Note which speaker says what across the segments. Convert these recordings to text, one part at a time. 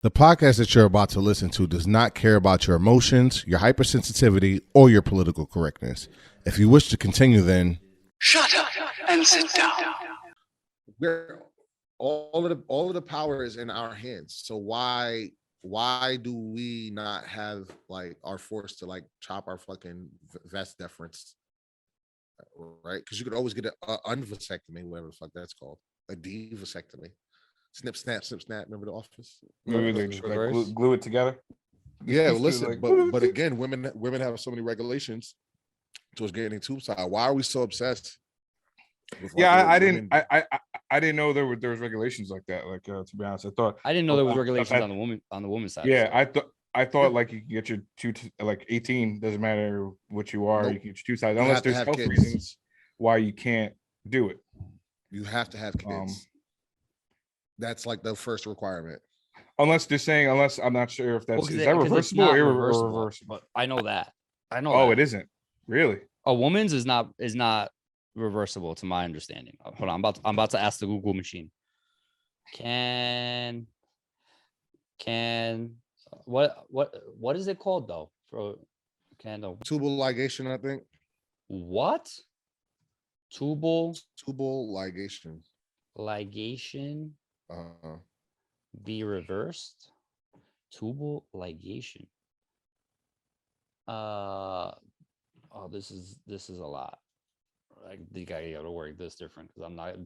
Speaker 1: The podcast that you're about to listen to does not care about your emotions, your hypersensitivity, or your political correctness. If you wish to continue, then
Speaker 2: shut up and sit down.
Speaker 1: We're all of the power is in our hands. So why do we not have like our force to like chop our fucking vest deference, right? Because you could always get an unvasectomy, whatever the fuck that's called, a divasectomy. Snip, snap, snip, snap. Remember The Office?
Speaker 3: Maybe they just like glue it together.
Speaker 1: Yeah, listen, but again, women have so many regulations towards getting tube side. Why are we so obsessed?
Speaker 3: With, like, yeah, I didn't know there was regulations like that. Like to be honest,
Speaker 4: I didn't know there was regulations on the woman's side.
Speaker 3: Yeah, I thought like you can get your like 18, doesn't matter what you are, you can get your two sides unless there's health reasons why you can't do it.
Speaker 1: You have to have kids. That's like the first requirement.
Speaker 3: Unless I'm not sure if that's is that reversible or irreversible.
Speaker 4: But I know that.
Speaker 3: Oh, it isn't really.
Speaker 4: A woman's is not reversible to my understanding. Hold on, I'm about to ask the Google machine. Can what is it called though?
Speaker 1: Tubal ligation, I think.
Speaker 4: What? Tubal
Speaker 1: ligation.
Speaker 4: Ligation. Be reversed. Tubal ligation. Oh, this is a lot. I think I gotta work this different because I'm not.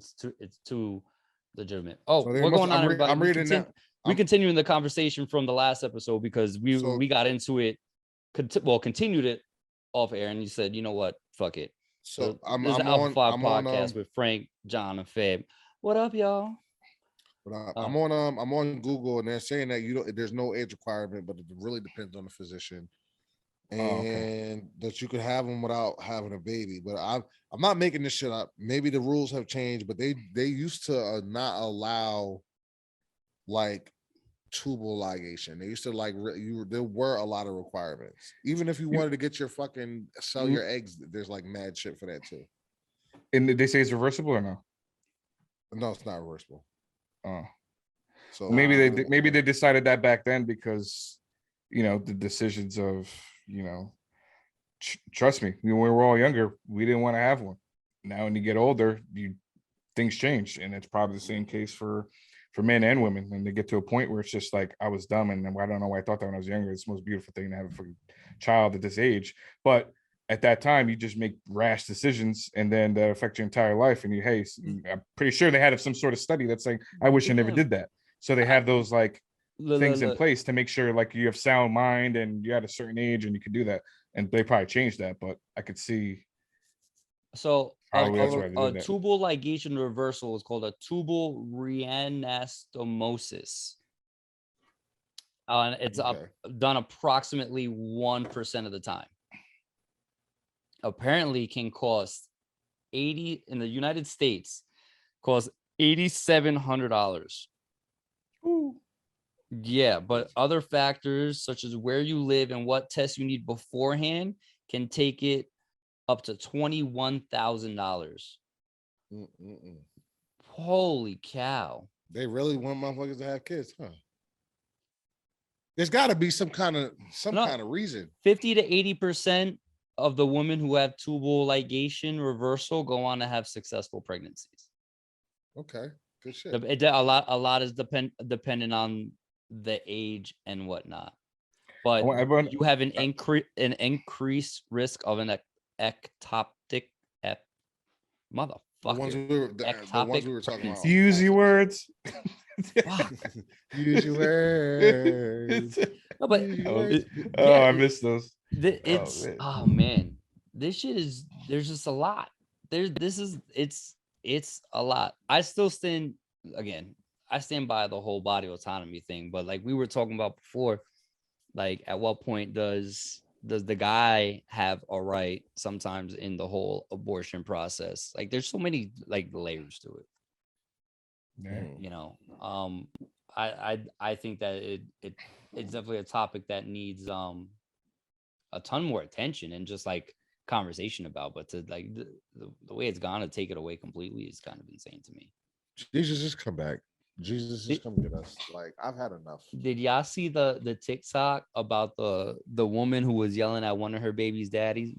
Speaker 4: It's too legitimate. Oh, so what's going on, everybody?
Speaker 1: I'm reading that.
Speaker 4: We continuing the conversation from the last episode because we got into it. Continued it off air, and you said, you know what, fuck it.
Speaker 1: So I'm
Speaker 4: on podcast with Frank, John, and Fab. What up, y'all?
Speaker 1: I'm on Google, and they're saying that there's no age requirement, but it really depends on the physician, and that you could have them without having a baby. But I'm not making this shit up. Maybe the rules have changed, but they used to not allow like tubal ligation. They used to like there were a lot of requirements. Even if you wanted to get your fucking sell your eggs, there's like mad shit for that too.
Speaker 3: And did they say it's reversible or no?
Speaker 1: No, it's not reversible.
Speaker 3: Oh, so maybe they decided that back then because the decisions of trust me, when we were all younger, we didn't want to have one. Now when you get older, things change, and it's probably the same case for men and women. And they get to a point where it's just like, I was dumb, and I don't know why I thought that when I was younger. It's the most beautiful thing to have a child at this age, but at that time, you just make rash decisions, and then that affect your entire life. And I'm pretty sure they had some sort of study that's like, I wish I never did that. So they have those like things in place to make sure like you have sound mind and you're at a certain age and you can do that. And they probably changed that, but I could see.
Speaker 4: So a tubal ligation reversal is called a tubal reanastomosis. And it's done approximately 1% of the time. Apparently can cost in the United States, cost $8,700. Yeah, but other factors such as where you live and what tests you need beforehand can take it up to $21,000. Holy cow!
Speaker 1: They really want motherfuckers to have kids, huh? There's got to be some kind of reason.
Speaker 4: 50 to 80% of the women who have tubal ligation reversal go on to have successful pregnancies.
Speaker 1: Okay, good shit.
Speaker 4: A lot is dependent on the age and whatnot, but you have an increased risk of an ectopic motherfucker.
Speaker 1: The ones we were talking about.
Speaker 3: Use your words.
Speaker 1: Use your words.
Speaker 4: No, but
Speaker 3: I missed those.
Speaker 4: Oh man, this shit is. There's just a lot. It's a lot. I still stand by the whole body autonomy thing, but like we were talking about before, like at what point does the guy have a right sometimes in the whole abortion process? Like there's so many like layers to it. Yeah. I think that it's definitely a topic that needs a ton more attention and just like conversation about, but to like the way it's gone to take it away completely is kind of insane to me.
Speaker 1: Jesus, just come back. Jesus,
Speaker 4: Did,
Speaker 1: just come get us. Like, I've had enough.
Speaker 4: did y'all see the TikTok about the woman who was yelling at one of her baby's daddies,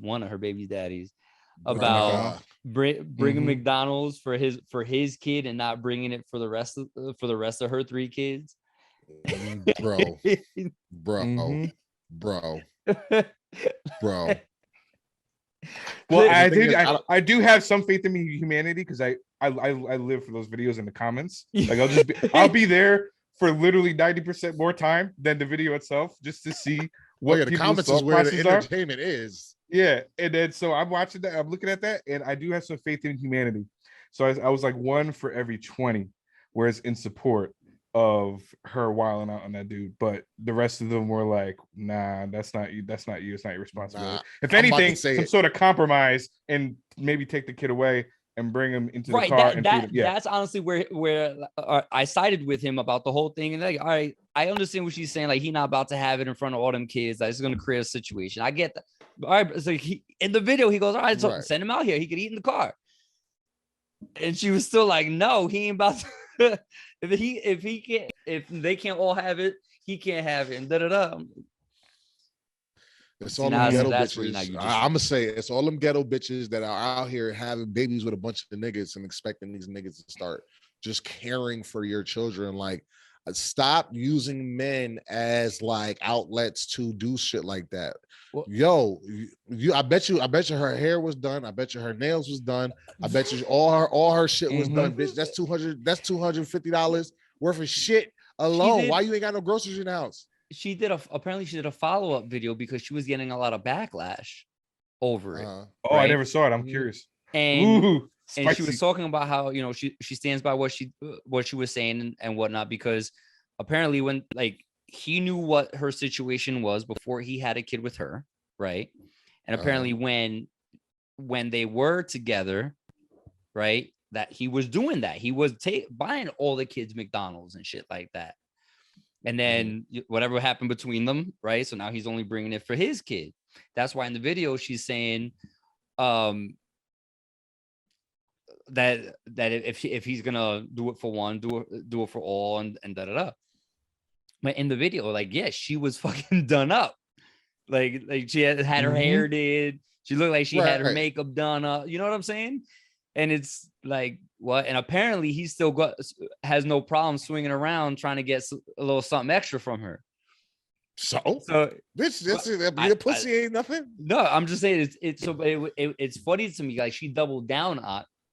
Speaker 4: about
Speaker 1: Bruh.
Speaker 4: bringing McDonald's for his kid and not bringing it for the rest of her 3 kids?
Speaker 1: Bro, bro.
Speaker 3: Well,
Speaker 1: The
Speaker 3: I
Speaker 1: thing
Speaker 3: think
Speaker 1: is, I don't-
Speaker 3: I do have some faith in humanity because I live for those videos in the comments. Like I'll be there for literally 90% more time than the video itself just to see what
Speaker 1: the
Speaker 3: people's
Speaker 1: comments is
Speaker 3: thought
Speaker 1: where the
Speaker 3: processes are.
Speaker 1: entertainment is.
Speaker 3: Yeah, and then so I'm watching that, I'm looking at that, and I do have some faith in humanity. So I was like 1 for every 20, whereas in support of her wilding out on that dude. But the rest of them were like, nah, that's not you. That's not you. It's not your responsibility.
Speaker 1: Nah,
Speaker 3: If
Speaker 1: I'm about to
Speaker 3: anything,
Speaker 1: say
Speaker 3: some
Speaker 1: it.
Speaker 3: sort of compromise and maybe take the kid away and bring him into the car and feed him. Yeah,
Speaker 4: that's honestly where I sided with him about the whole thing. And like, all right, I understand what she's saying. Like, he not about to have it in front of all them kids. That's going to create a situation. I get that. All right, so in the video he goes, all right, so
Speaker 1: Right.
Speaker 4: send him out here. He could eat in the car. And she was still like, no, he ain't about to. if they can't all have it, he can't have it. And da.
Speaker 1: It's
Speaker 4: See,
Speaker 1: all
Speaker 4: now
Speaker 1: them ghetto
Speaker 4: that's where now
Speaker 1: bitches.
Speaker 4: you just-
Speaker 1: I'm gonna say it's all them ghetto bitches that are out here having babies with a bunch of niggas and expecting these niggas to start just caring for your children. Like, stop using men as like outlets to do shit like that.
Speaker 4: Well-
Speaker 1: Yo, I bet you her hair was done. I bet you her nails was done. I bet you all her shit was done, bitch. That's $250 worth of shit alone. Why you ain't got no groceries in the house?
Speaker 4: Apparently she did a follow-up video because she was getting a lot of backlash over it.
Speaker 3: Oh,
Speaker 4: right?
Speaker 3: I never saw it. I'm curious.
Speaker 4: And
Speaker 3: Ooh,
Speaker 4: and she was
Speaker 3: spicy.
Speaker 4: talking about how, you know, she stands by what she was saying and whatnot, because apparently when like he knew what her situation was before he had a kid with her, right? And apparently when they were together, right, that he was doing that. He was buying all the kids McDonald's and shit like that. And then whatever happened between them, right? So now he's only bringing it for his kid. That's why in the video she's saying that if he's gonna do it for one, do it for all, and da. But in the video, like, yeah, she was fucking done up. Like she had her hair did. She looked like she had her makeup done up. You know what I'm saying? And it's like, what? And apparently he still has no problem swinging around trying to get a little something extra from her.
Speaker 1: So
Speaker 4: bitch,
Speaker 1: your pussy ain't nothing.
Speaker 4: No, I'm just saying it's funny to me. Like, she doubled down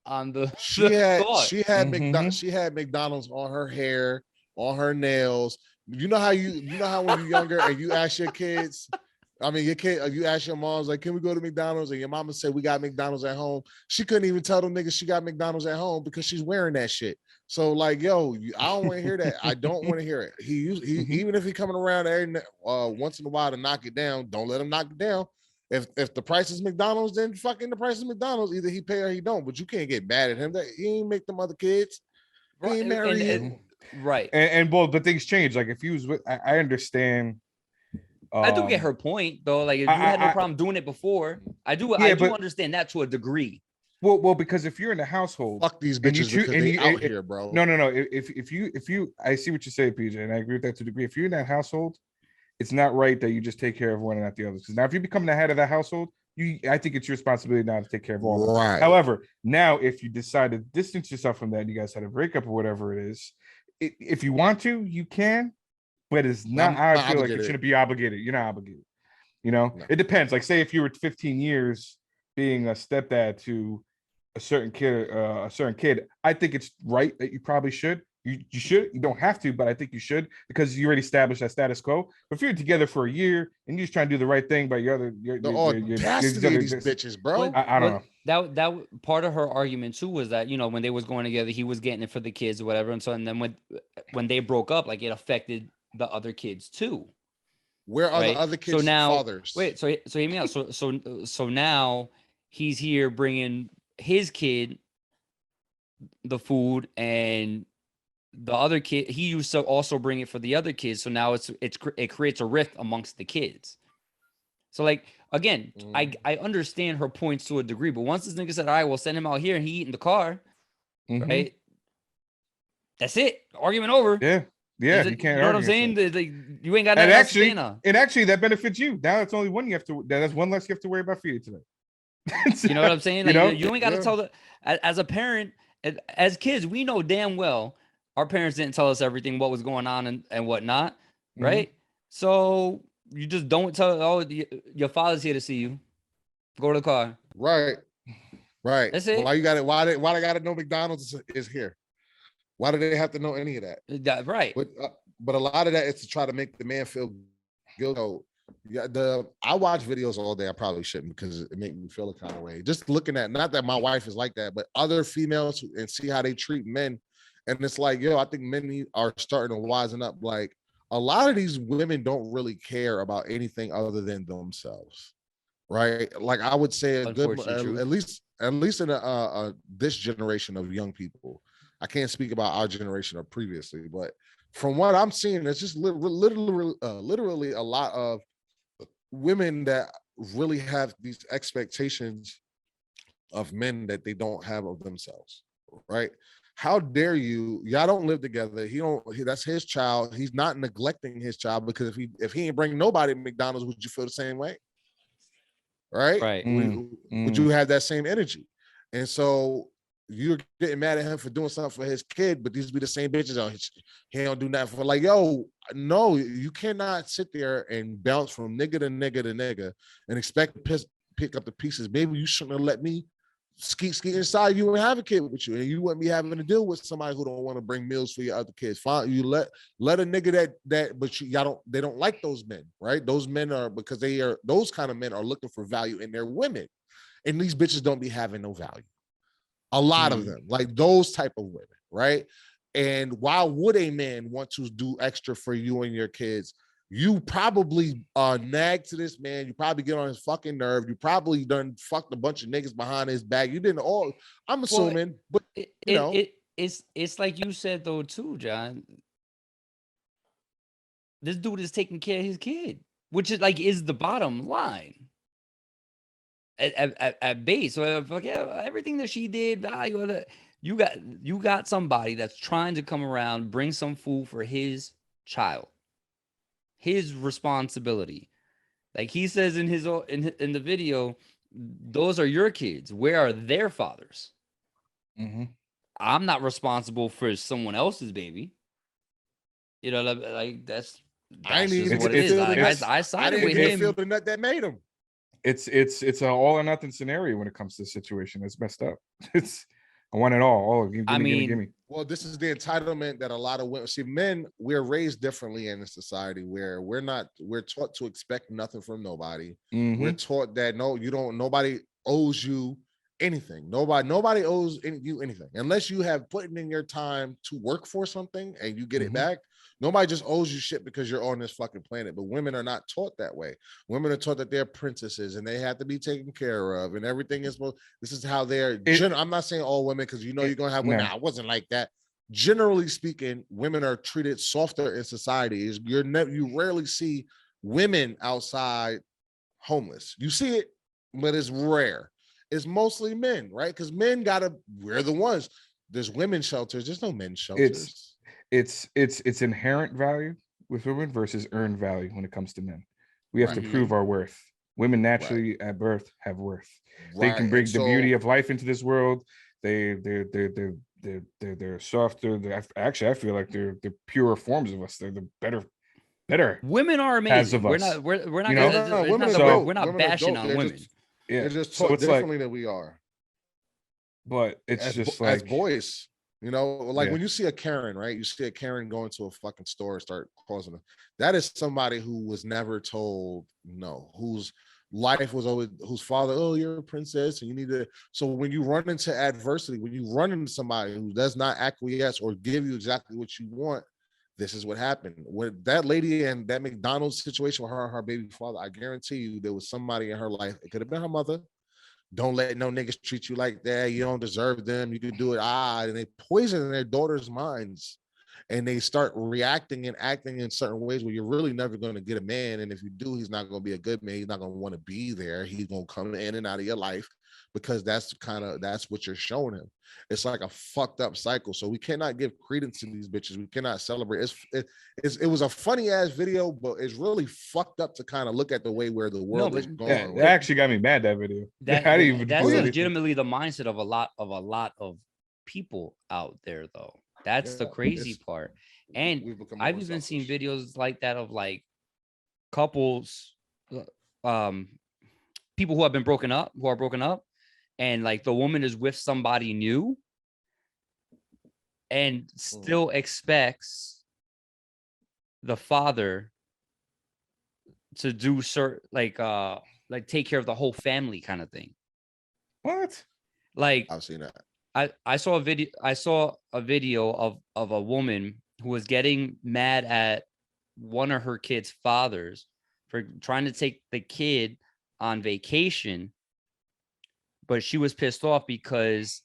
Speaker 4: on the
Speaker 1: she had McDonald's on her hair, on her nails. You know how when you're younger and you ask your kids, your kid, you ask your moms, like, can we go to McDonald's? And your mama said, we got McDonald's at home. She couldn't even tell them niggas she got McDonald's at home because she's wearing that shit. So like, yo, I don't want to hear that. I don't want to hear it. Even if he coming around once in a while to knock it down, don't let him knock it down. If the price is McDonald's, then fucking the price is McDonald's. Either he pay or he don't. But you can't get mad at him. That he ain't make them other kids. He ain't marry you.
Speaker 4: Right.
Speaker 3: And well, but things change. Like if he was with, I understand.
Speaker 4: I do get her point though. Like, if you had no problem doing it before, I do understand that to a degree.
Speaker 3: Well, because if you're in the household,
Speaker 1: fuck these bitches because they out here, bro.
Speaker 3: No. If you, I see what you say, PJ, and I agree with that to a degree. If you're in that household, it's not right that you just take care of one and not the others. Because now, if you become the head of that household, I think it's your responsibility now to take care of all of them.
Speaker 1: Right.
Speaker 3: However, now if you decide to distance yourself from that, and you guys had a breakup or whatever it is, if you want to, you can. But it's not. I feel like it shouldn't be obligated. You're not obligated. You know, It depends. Like, say if you were 15 years being a stepdad to a certain kid, I think it's right that you probably should. You should. You don't have to, but I think you should, because you already established that status quo. But if you're together for a year and you're just trying to do the right thing by the
Speaker 1: audacity of these bitches, bro.
Speaker 3: I don't
Speaker 4: know. That part of her argument too was that, you know, when they was going together, he was getting it for the kids or whatever, and then when they broke up, like, it affected the other kids too.
Speaker 1: Where are the other kids' fathers?
Speaker 4: Wait, so hear me out. So now he's here bringing his kid the food, and the other kid, he used to also bring it for the other kids. So now it creates a rift amongst the kids. So, like, again, I understand her points to a degree, but once this nigga said, all right, we'll send him out here and he eat in the car, right? That's it. Argument over.
Speaker 3: Yeah. Yeah. You can't
Speaker 4: you know what I'm
Speaker 3: argue
Speaker 4: saying?
Speaker 3: yourself.
Speaker 4: Like, you ain't got
Speaker 3: And
Speaker 4: nothing else to stand on.
Speaker 3: actually that benefits you. Now it's only one you have to. That's one less you have to worry about feeding today.
Speaker 4: You know what I'm saying?
Speaker 3: You
Speaker 4: Like,
Speaker 3: know?
Speaker 4: you ain't got to tell as a parent, as kids, we know damn well our parents didn't tell us everything, what was going on and whatnot, right? So you just don't tell. Oh, your father's here to see you. Go to the car.
Speaker 1: Right.
Speaker 4: That's it.
Speaker 1: Why you got it? Why they got to know McDonald's is here? Why do they have to know any of that?
Speaker 4: Right.
Speaker 1: But a lot of that is to try to make the man feel guilty. Yeah, I watch videos all day. I probably shouldn't because it make me feel a kind of way. Just looking at, not that my wife is like that, but other females and see how they treat men. And it's like, yo, I think men are starting to wisen up. Like, a lot of these women don't really care about anything other than themselves, right? Like, I would say a good, at least in this generation of young people. I can't speak about our generation or previously, but from what I'm seeing, it's just literally a lot of women that really have these expectations of men that they don't have of themselves, right? How dare you? Y'all don't live together. That's his child. He's not neglecting his child, because if he ain't bring nobody to McDonald's, would you feel the same way? Right? Would you have that same energy? And so you're getting mad at him for doing something for his kid, but these be the same bitches. Oh, he don't do nothing for, like, yo, no, you cannot sit there and bounce from nigga to nigga to nigga and expect to pick up the pieces. Maybe you shouldn't have let me ski inside you and have a kid with you, and you wouldn't be having to deal with somebody who don't want to bring meals for your other kids. Fine, you let a nigga that but they don't like those men, right? Those men are, because those kind of men are looking for value in their women, and these bitches don't be having no value. A lot of them, like those type of women, right? And why would a man want to do extra for you and your kids? You probably nag to this man. You probably get on his fucking nerve. You probably done fucked a bunch of niggas behind his back. You didn't all. I'm assuming, but
Speaker 4: it's like you said though too, John. This dude is taking care of his kid, which is the bottom line. At base, so everything that she did, you got somebody that's trying to come around, bring some food for his child, his responsibility. Like he says in the video, those are your kids. Where are their fathers? I'm not responsible for someone else's baby. You know, like that's just what it is. I sided with him.
Speaker 1: Feel the nut that made him.
Speaker 3: It's an all or nothing scenario when it comes to this situation. It's messed up. It's I want it all. Give me.
Speaker 1: Well, this is the entitlement that a lot of women see. Men, we're raised differently in a society where we're taught to expect nothing from nobody. We're taught that nobody owes you anything. Nobody owes you anything unless you have put in your time to work for something and you get it back. Nobody just owes you shit because you're on this fucking planet. But women are not taught that way. Women are taught that they're princesses and they have to be taken care of, and everything is. This is how they're. I'm not saying all women, because you're gonna have women. I wasn't like that. Generally speaking, women are treated softer in society. You rarely see women outside homeless. You see it, but it's rare. It's mostly men, right? Because we're the ones. There's women's shelters. There's no men's shelters.
Speaker 3: It's inherent value with women versus earned value when it comes to men. We have to prove our worth. Women naturally at birth have worth. They can bring the beauty of life into this world. They're softer. Actually, I feel like they're purer forms of us. They're the better.
Speaker 4: Women are amazing. We're not we're not bashing on women.
Speaker 1: They're just taught differently than we are.
Speaker 3: But it's
Speaker 1: as boys. When you see a Karen, right? You see a Karen going to a fucking store and start causing them. That is somebody who was never told no, whose life was always, whose father, oh, you're a princess and you need to. So when you run into adversity, when you run into somebody who does not acquiesce or give you exactly what you want, this is what happened. With that lady and that McDonald's situation with her and her baby father, I guarantee you there was somebody in her life. It could have been her mother. Don't let no niggas treat you like that. You don't deserve them. You can do it. And they poison their daughters' minds. And they start reacting and acting in certain ways where you're really never going to get a man. And if you do, he's not going to be a good man. He's not going to want to be there. He's going to come in and out of your life because that's what you're showing him. It's like a fucked up cycle. So we cannot give credence to these bitches. We cannot celebrate. It was a funny ass video, but it's really fucked up to kind of look at the way where the world is going.
Speaker 3: That actually got me mad, that video.
Speaker 4: That's legitimately the mindset of a lot of people out there, though. That's the crazy part. And I've even seen videos like that of like couples, people who are broken up, and like the woman is with somebody new and still expects the father to do certain like take care of the whole family kind of thing.
Speaker 3: What?
Speaker 1: Like I've seen that.
Speaker 4: I saw a video of a woman who was getting mad at one of her kids' fathers for trying to take the kid on vacation, but she was pissed off because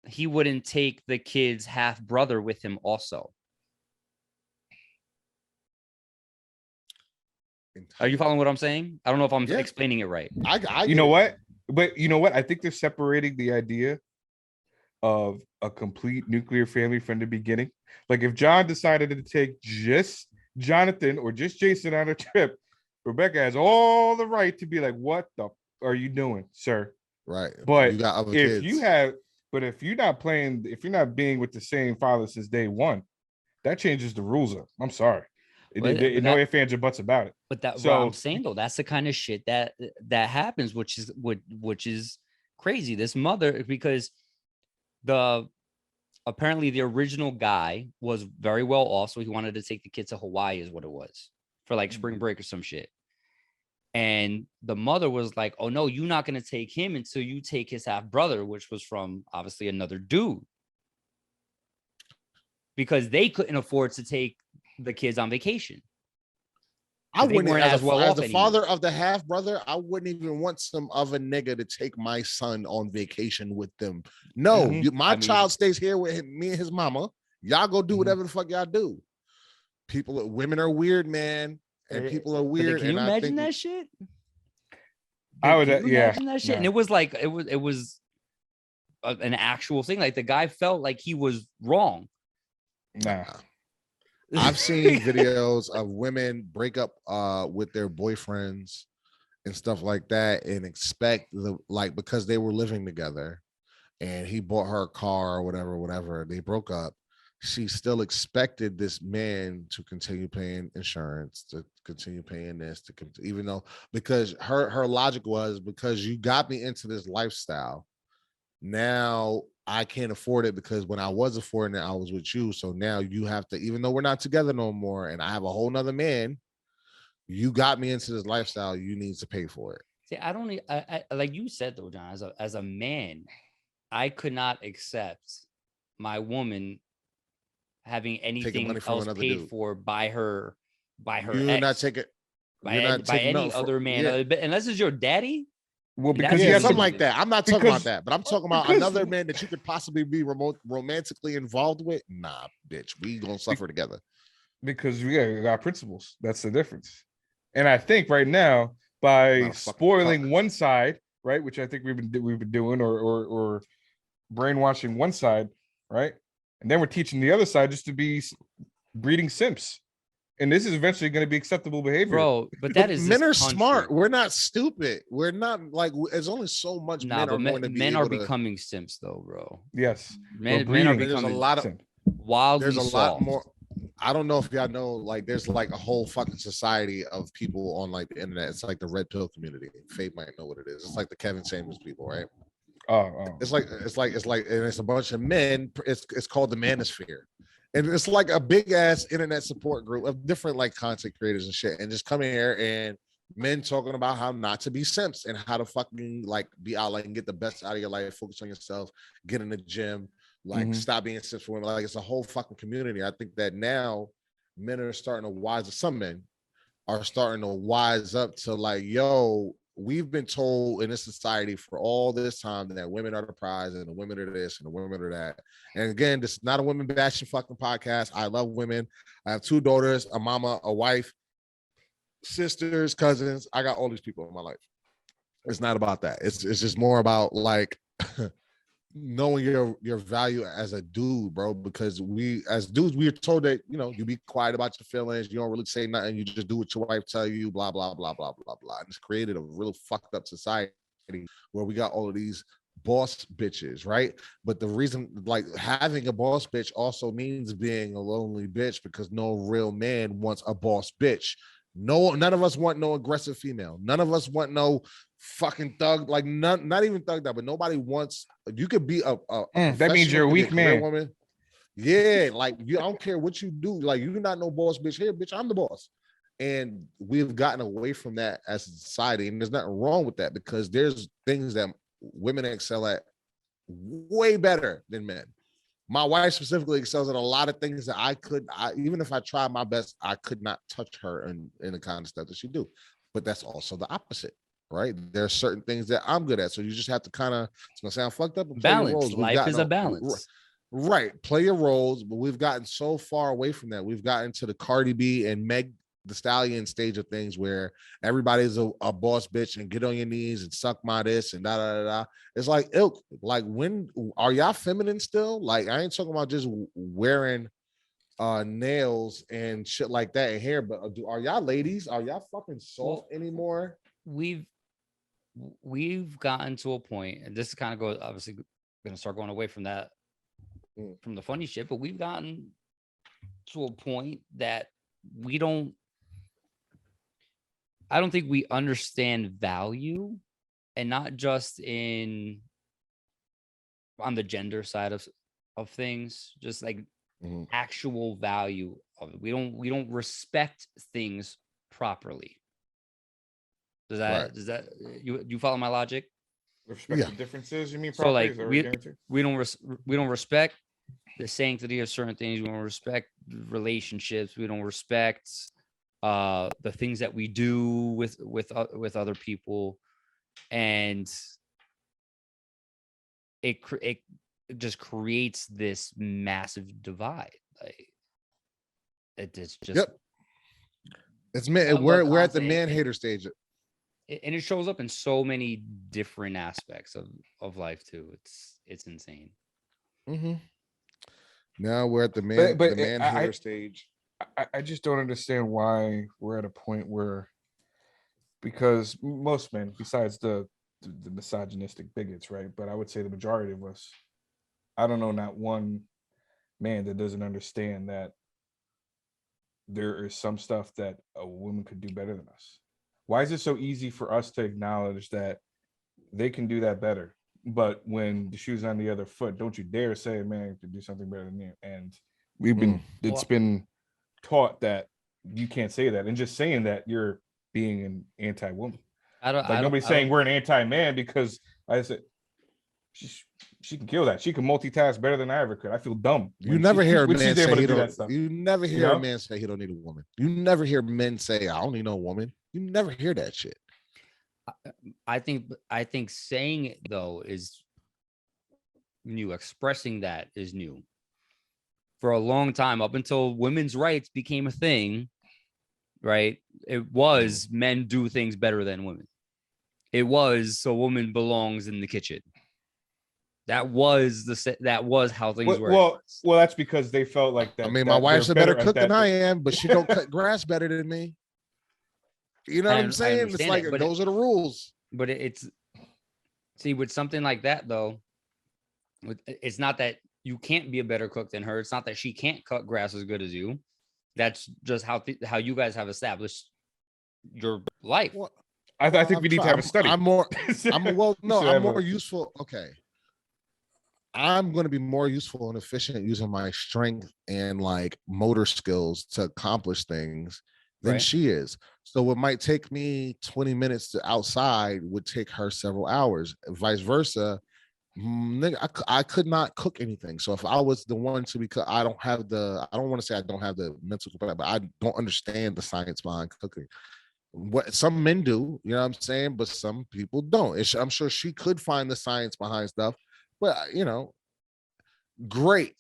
Speaker 4: he wouldn't take the kid's half brother with him also. Are you following what I'm saying? I don't know if I'm explaining it right.
Speaker 3: You know what? But you know what? I think they're separating the idea of a complete nuclear family from the beginning. Like if John decided to take just Jonathan or just Jason on a trip, Rebecca has all the right to be like, what the are you doing, sir?
Speaker 1: Right.
Speaker 3: But
Speaker 1: you got other
Speaker 3: if
Speaker 1: kids.
Speaker 3: if you're not being with the same father since day one, that changes the rules up. I'm sorry. No ifs, ands, or buts about it.
Speaker 4: But that's what I'm saying, though. That's the kind of shit that happens, which is crazy. This mother, because apparently the original guy was very well off, so he wanted to take the kids to Hawaii, is what it was, for like spring break or some shit. And the mother was like, "Oh no, you're not gonna take him until you take his half brother," which was from obviously another dude, because they couldn't afford to take the kids on vacation.
Speaker 1: I wouldn't, as the father of the half brother, I wouldn't even want some other nigga to take my son on vacation with them. No, my child stays here with me and his mama. Y'all go do whatever the fuck y'all do. Women are weird, man, and people are weird.
Speaker 4: Can you imagine that shit?
Speaker 3: I would, imagine
Speaker 4: that shit. No. And it was like it was an actual thing. Like the guy felt like he was wrong.
Speaker 3: Nah.
Speaker 1: I've seen videos of women break up with their boyfriends and stuff like that, and expect because they were living together and he bought her a car or whatever, they broke up. She still expected this man to continue paying insurance, to continue paying this, even though, because her logic was, because you got me into this lifestyle, now I can't afford it, because when I was affording it, I was with you. So now you have to, even though we're not together no more and I have a whole nother man, you got me into this lifestyle, you need to pay for it.
Speaker 4: See, I like you said though, John, as a man, I could not accept my woman having anything else paid dude. For by her
Speaker 1: you're ex. Not taking
Speaker 4: by any other man, unless it's your daddy.
Speaker 3: Well, because
Speaker 1: you have something like that. I'm not talking about that, but I'm talking about another man that you could possibly be romantically involved with. Nah, bitch, we gonna suffer together.
Speaker 3: Because we got principles. That's the difference. And I think right now, by spoiling one side, right, which I think we've been doing, or brainwashing one side, right, and then we're teaching the other side just to be breeding simps. And this is eventually going to be acceptable behavior,
Speaker 4: bro. But men
Speaker 1: are smart. We're not stupid. We're not like, there's only so much men are going to be.
Speaker 4: Men are becoming simps, though, bro.
Speaker 3: Yes,
Speaker 4: men are becoming.
Speaker 1: There's a lot of
Speaker 4: wildly.
Speaker 1: There's a lot more. I don't know if y'all know, like, there's like a whole fucking society of people on like the internet. It's like the red pill community. Faith might know what it is. It's like the Kevin Samuels people, right?
Speaker 3: Oh.
Speaker 1: It's like, and it's a bunch of men. It's called the Manosphere. And it's like a big ass internet support group of different like content creators and shit. And just coming here and men talking about how not to be simps and how to fucking like be out, like, and get the best out of your life, focus on yourself, get in the gym, like stop being simps for women. Like, it's a whole fucking community. I think that now men are starting to wise up. Some men are starting to wise up to like, yo, we've been told in this society for all this time that women are the prize and the women are this and the women are that. And again, this is not a women bashing fucking podcast. I love women. I have 2 daughters, a mama, a wife, sisters, cousins. I got all these people in my life. It's not about that. It's just more about like knowing your value as a dude, bro. Because we as dudes, we are told that you be quiet about your feelings, you don't really say nothing, you just do what your wife tell you, blah blah blah blah blah blah. And it's created a real fucked up society where we got all of these boss bitches, right? But the reason, like, having a boss bitch also means being a lonely bitch because no real man wants a boss bitch. No, none of us want no aggressive female. None of us want no fucking thug, like not even thug that, but nobody wants. You could be a
Speaker 3: that means you're a weak man.
Speaker 1: Woman. Yeah, like I don't care what you do. Like you're not no boss bitch here, bitch. I'm the boss. And we've gotten away from that as a society, and there's nothing wrong with that because there's things that women excel at way better than men. My wife specifically excels at a lot of things that even if I tried my best, I could not touch her in the kind of stuff that she do. But that's also the opposite, right? There are certain things that I'm good at. So you just have to kind of, it's gonna sound fucked up, but
Speaker 4: balance. Life is a balance.
Speaker 1: Right. Play your roles, but we've gotten so far away from that. We've gotten to the Cardi B and Meg the Stallion stage of things where everybody's a boss bitch and get on your knees and suck my this and da da da da. It's like ilk. Like, when are y'all feminine still? Like, I ain't talking about just wearing nails and shit like that and hair, but are y'all ladies? Are y'all fucking soft anymore?
Speaker 4: We've gotten to a point, and this is kind of obviously gonna start going away from that, from the funny shit, but we've gotten to a point that I don't think we understand value, and not just on the gender side of things, just like actual value of it. We don't respect things properly. Does that you follow my logic?
Speaker 3: Respect the differences, you mean?
Speaker 4: So like we don't respect the sanctity of certain things. We don't respect relationships. We don't respect the things that we do with other people, and it just creates this massive divide. Like it's just
Speaker 1: it's man. We're at the man hater stage,
Speaker 4: and it shows up in so many different aspects of life too. It's insane.
Speaker 1: Now we're at the man hater stage.
Speaker 3: I just don't understand why we're at a point where, because most men, besides the misogynistic bigots, right? But I would say the majority of us, I don't know not one man that doesn't understand that there is some stuff that a woman could do better than us. Why is it so easy for us to acknowledge that they can do that better? But when the shoe's on the other foot, don't you dare say a man could do something better than you. And we've been, it's been taught that you can't say that, and just saying that you're being an anti-woman. Nobody's saying we're an anti-man, because I said she can kill that. She can multitask better than I ever could. I feel dumb.
Speaker 1: You never hear a man say he don't. You never hear a man say he don't need a woman. You never hear men say I don't need no woman. You never hear that shit.
Speaker 4: I think saying it though is new. Expressing that is new. For a long time, up until women's rights became a thing, right? It was men do things better than women. It was so woman belongs in the kitchen. That was how things were.
Speaker 3: Well, that's because they felt like that.
Speaker 1: I mean, my wife's a better cook than I am, but she don't cut grass better than me. You know what I'm saying? It's like those are the rules.
Speaker 4: But it's with something like that though, it's not that you can't be a better cook than her. It's not that she can't cut grass as good as you. That's just how you guys have established your life.
Speaker 1: Well,
Speaker 3: I think we need to have a study.
Speaker 1: I'm more useful. Okay. I'm going to be more useful and efficient using my strength and like motor skills to accomplish things than she is. So what might take me 20 minutes to outside would take her several hours, vice versa. I could not cook anything. So if I was the one to be I don't want to say I don't have the mental capacity, but I don't understand the science behind cooking. What some men do, you know what I'm saying? But some people don't. I'm sure she could find the science behind stuff, but great.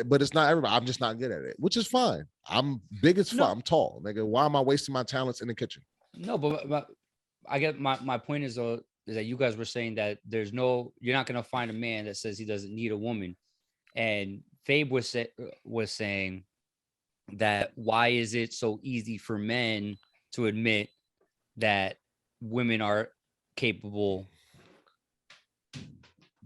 Speaker 1: But it's not everybody. I'm just not good at it, which is fine. I'm big as fuck. I'm tall. Nigga, why am I wasting my talents in the kitchen?
Speaker 4: No, but I get my point is is that you guys were saying that you're not going to find a man that says he doesn't need a woman. And Fabe was saying that why is it so easy for men to admit that women are capable,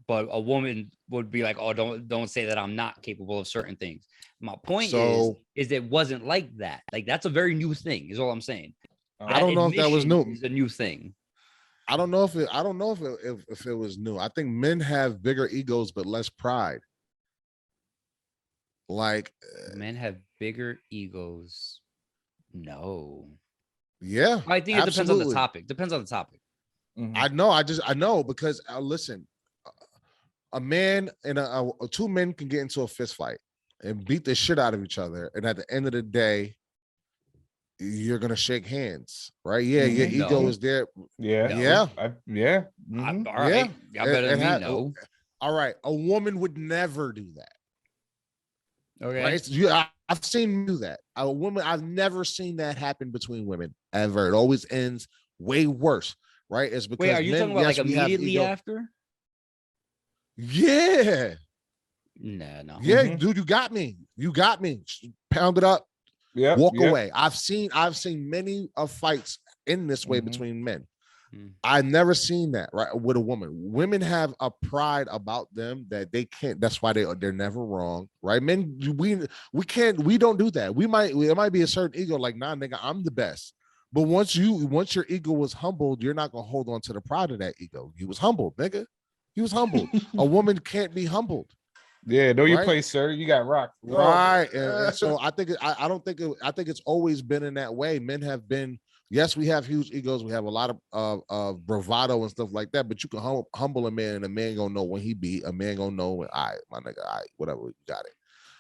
Speaker 4: but a woman would be like, oh, don't say that I'm not capable of certain things. My point is it wasn't like that. Like, that's a very new thing, is all I'm saying.
Speaker 1: I don't know if that was new.
Speaker 4: Is a new thing.
Speaker 1: I don't know if it was new. I think men have bigger egos but less pride. Like,
Speaker 4: men have bigger egos. No.
Speaker 1: Yeah.
Speaker 4: I think it depends on the topic.
Speaker 1: Mm-hmm. I know because listen, a man and two men can get into a fist fight and beat the shit out of each other, and at the end of the day, you're gonna shake hands, right? Yeah, your ego is there.
Speaker 3: Yeah,
Speaker 4: Mm-hmm. All right, y'all better than me. No.
Speaker 1: All right, a woman would never do that.
Speaker 4: Okay,
Speaker 1: right? I've seen do that. A woman, I've never seen that happen between women ever. It always ends way worse, right? It's because
Speaker 4: are you talking about like immediately after?
Speaker 1: Yeah.
Speaker 4: No.
Speaker 1: Yeah, dude, you got me. Pound it up.
Speaker 3: Yeah.
Speaker 1: Walk away. I've seen many of fights in this way between men. I've never seen that, right, with a woman. Women have a pride about them that they can't. That's why they're never wrong, right? Men, we don't do that. It might be a certain ego, like, nah, nigga, I'm the best. But once your ego was humbled, you're not gonna hold on to the pride of that ego. You was humbled, nigga. You was humbled. A woman can't be humbled.
Speaker 3: Yeah, know your place, sir. You got rocked.
Speaker 1: Right. And so I think it's always been in that way. Men have been, yes, we have huge egos. We have a lot of bravado and stuff like that, but you can humble a man, and a man gonna know when he beat. A man gonna know when, all right, my nigga, all right, whatever, you got it.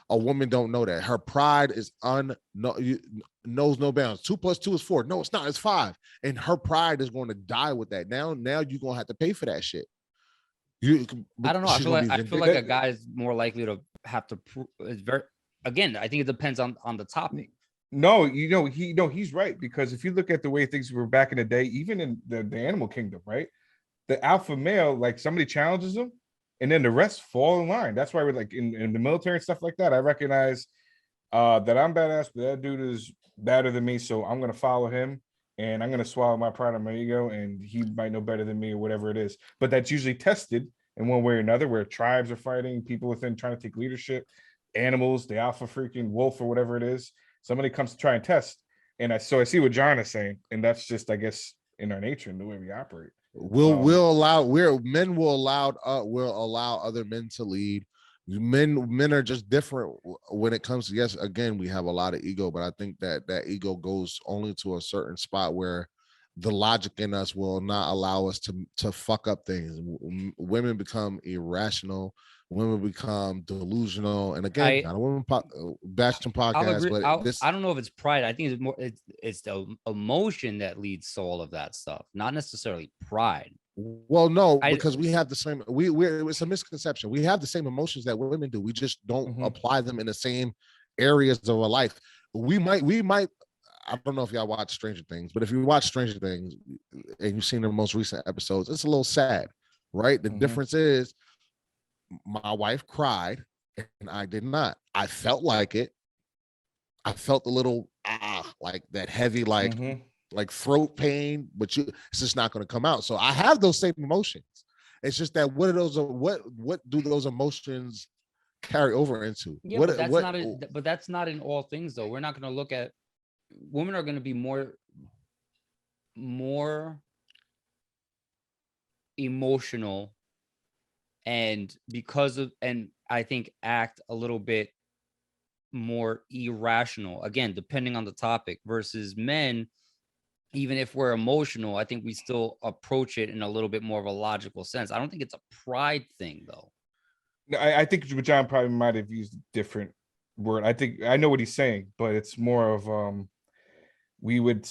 Speaker 1: A woman don't know that. Her pride is knows no bounds. 2 + 2 is 4. No, it's not. It's 5. And her pride is going to die with that. Now you're gonna have to pay for that shit.
Speaker 4: I don't know. I feel like a guy is more likely to have to prove. Again, I think it depends on the topic.
Speaker 3: No, he's right, because if you look at the way things were back in the day, even in the animal kingdom, right? The alpha male, like, somebody challenges him, and then the rest fall in line. That's why we're like in the military and stuff like that. I recognize that I'm badass, but that dude is better than me, so I'm gonna follow him. And I'm going to swallow my pride and my ego, and he might know better than me, or whatever it is. But that's usually tested in one way or another, where tribes are fighting, people within trying to take leadership, animals, the alpha freaking wolf or whatever it is. Somebody comes to try and test. And I see what John is saying. And that's just, I guess, in our nature and the way we operate.
Speaker 1: Men will allow other men to lead. Men are just different when it comes to, yes, again, we have a lot of ego, but I think that ego goes only to a certain spot where the logic in us will not allow us to fuck up things. Women become irrational. Women become delusional. And again, not a women bashing podcast, but
Speaker 4: I don't know if it's pride. I think it's the emotion that leads to all of that stuff, not necessarily pride.
Speaker 1: Well, no, because we have the same. It's a misconception. We have the same emotions that women do. We just don't apply them in the same areas of our life. We might. I don't know if y'all watch Stranger Things, but if you watch Stranger Things and you've seen the most recent episodes, it's a little sad, right? The difference is, my wife cried and I did not. I felt like it. I felt a little like that heavy, like throat pain, but it's just not going to come out. So I have those same emotions. It's just that what do those emotions carry over into?
Speaker 4: Yeah, but that's not in all things, though. We're not going to look at, women are going to be more emotional, and I think act a little bit more irrational, again, depending on the topic, versus men. Even if we're emotional, I think we still approach it in a little bit more of a logical sense. I don't think it's a pride thing, though.
Speaker 3: No, I think John probably might have used a different word. I think I know what he's saying, but it's more of we would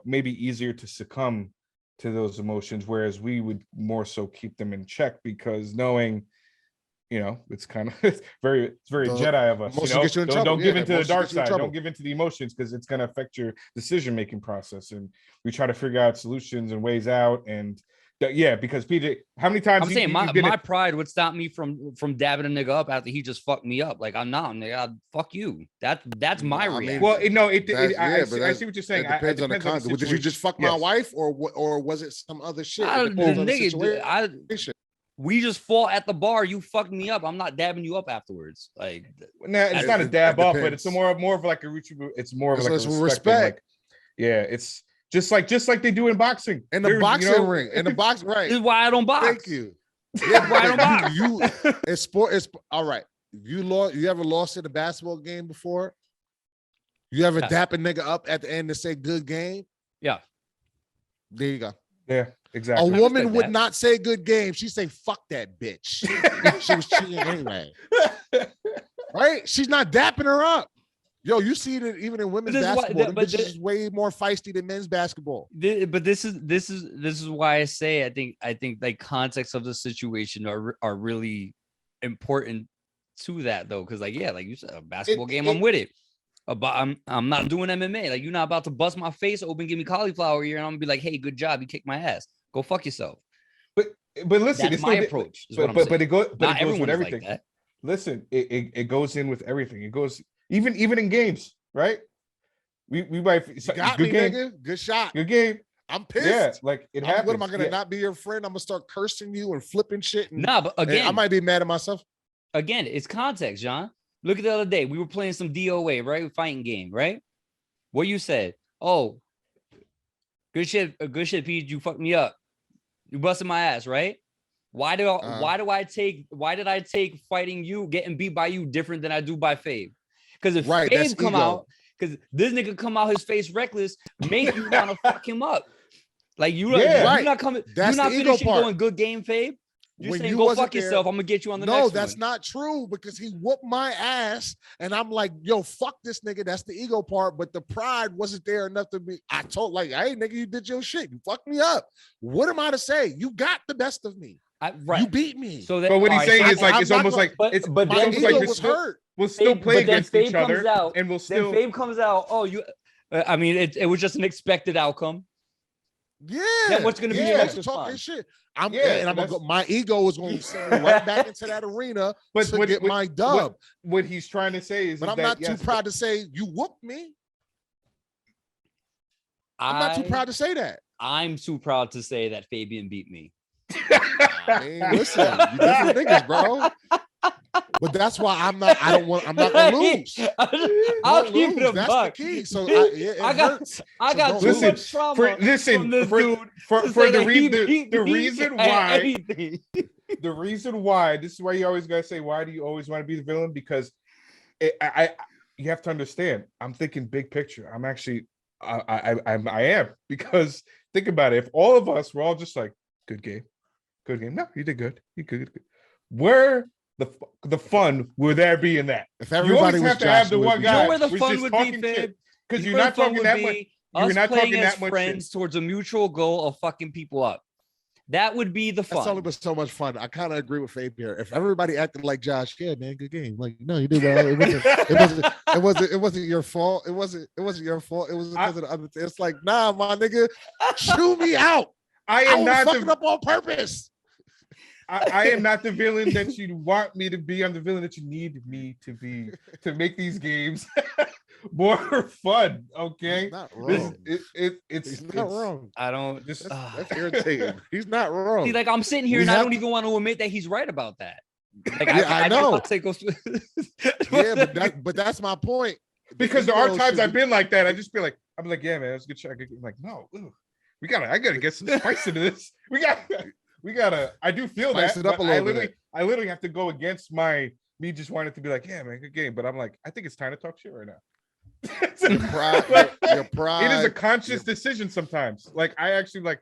Speaker 3: maybe easier to succumb to those emotions, whereas we would more so keep them in check, because knowing, it's kind of it's very Jedi of us. Don't give into the dark side. Don't give into the emotions, because it's going to affect your decision making process. And we try to figure out solutions and ways out, and Yeah, because PJ, how many times
Speaker 4: I'm saying my pride would stop me from dabbing a nigga up after he just fucked me up. Like I'm not, nigga. Fuck you. That's my reaction.
Speaker 3: Well, no,
Speaker 1: I
Speaker 3: see what you're saying.
Speaker 1: It depends on the context. Did you just fuck my wife, or was it some other shit? It depends on the situation.
Speaker 4: We just fought at the bar. You fucked me up. I'm not dabbing you up afterwards. Like,
Speaker 3: nah, it's not a dab up, but it's more of like a it's more of like a respect. Like, yeah, it's just like they do in boxing.
Speaker 1: In the boxing ring. In the box, right.
Speaker 4: This is why I don't box.
Speaker 1: Thank you. Yeah, why I don't box. It's sport. It's all right. You ever lost in a basketball game before? You ever dap a nigga up at the end to say good game?
Speaker 4: Yeah.
Speaker 1: There you go.
Speaker 3: Yeah, exactly.
Speaker 1: A woman would not say good game. She'd say, fuck that bitch. She was cheating anyway. Right? She's not dapping her up. Yo, you see it even in women's basketball. But this is way more feisty than men's basketball.
Speaker 4: But this is why I say I think like context of the situation are really important to that though, because like like you said, a basketball game, I'm with it. But I'm not doing MMA. Like you're not about to bust my face open, give me cauliflower ear, and I'm gonna be like, hey, good job, you kicked my ass. Go fuck yourself.
Speaker 3: But listen,
Speaker 4: that's my approach.
Speaker 3: But it goes with everything. Like listen, it goes in with everything. It goes. Even in games, right? We might
Speaker 1: got good me, game. Nigga. Good shot.
Speaker 3: Good game.
Speaker 1: I'm pissed.
Speaker 3: Yeah, like it happens.
Speaker 1: What am I gonna not be your friend? I'm gonna start cursing you and flipping shit.
Speaker 4: But again,
Speaker 1: I might be mad at myself.
Speaker 4: Again, it's context, John. Look at the other day. We were playing some DOA, right? Fighting game, right? What you said? Oh, good shit, Pete. You fucked me up. You busted my ass, right? Why did I take fighting you, getting beat by you different than I do by Fave? Because if Fave come out, because this nigga come out his face reckless, make you want to fuck him up. Like you're not coming, you're not finishing going good game, Fave. You're saying go fuck yourself. I'm gonna get you on the next one.
Speaker 1: No, that's not true because he whooped my ass, and I'm like, yo, fuck this nigga. That's the ego part, but the pride wasn't there enough to be. I told hey nigga, you did your shit. You fucked me up. What am I to say? You got the best of me. You beat me.
Speaker 3: So that, but what he's saying is like it's almost like it's almost like was hurt. We'll still play against each other, and we'll still.
Speaker 4: Then Fave comes out. Oh, you. I mean, it was just an expected outcome.
Speaker 1: Yeah.
Speaker 4: Then what's going to be the next
Speaker 1: talking shit? I'm gonna go. My ego is going to send me right back into that arena to get my dub.
Speaker 3: What he's trying to say is,
Speaker 1: but I'm not too proud to say you whooped me. I'm not too proud to say that.
Speaker 4: I'm too proud to say that Fabian beat me.
Speaker 1: I mean, listen, you different niggas, bro. But that's why I'm not gonna lose.
Speaker 4: I'll keep it a
Speaker 1: that's
Speaker 4: buck.
Speaker 1: The key. So
Speaker 4: I got too much trauma
Speaker 3: for this dude for the reason why the reason why this is why you always gotta say why do you always want to be the villain, because you have to understand, I'm thinking big picture. I'm actually I am, because think about it, if all of us were all just like good game, no, you did good, you good. Where the fun would there be in that?
Speaker 1: If everybody
Speaker 3: you
Speaker 1: was
Speaker 3: have to have the one guy,
Speaker 4: you know where the fun would be, Fib?
Speaker 3: Because you're not talking that much. You're not talking that much
Speaker 4: friends towards a mutual goal of fucking people up. That would be the fun.
Speaker 1: That's only been so much fun. I kind of agree with Fabe here. If everybody acted like Josh, yeah, man, good game. Like, no, you did well. It wasn't your fault. It wasn't your fault. It was because of the other thing. It's like, nah, my nigga, chew me out. I am not fucking up on purpose.
Speaker 3: I am not the villain that you want me to be. I'm the villain that you need me to be to make these games more fun. Okay,
Speaker 1: he's not wrong.
Speaker 3: It's
Speaker 1: not wrong.
Speaker 4: I don't.
Speaker 1: That's irritating. He's not wrong.
Speaker 4: See, like I'm sitting here and I don't even want to admit that he's right about that. Like
Speaker 1: I know.
Speaker 4: Yeah,
Speaker 1: but that's my point.
Speaker 3: Because there are times I've been like that. I just feel like I'm like, yeah, man, that's a good shot. I'm like, no, I gotta get some spice into this. We gotta. I do feel
Speaker 1: spice
Speaker 3: that.
Speaker 1: It up a little bit.
Speaker 3: I literally have to go against me just wanting to be like, yeah, man, good game. But I'm like, I think it's time to talk shit right now. Your pride. It is a conscious decision sometimes. Like I actually like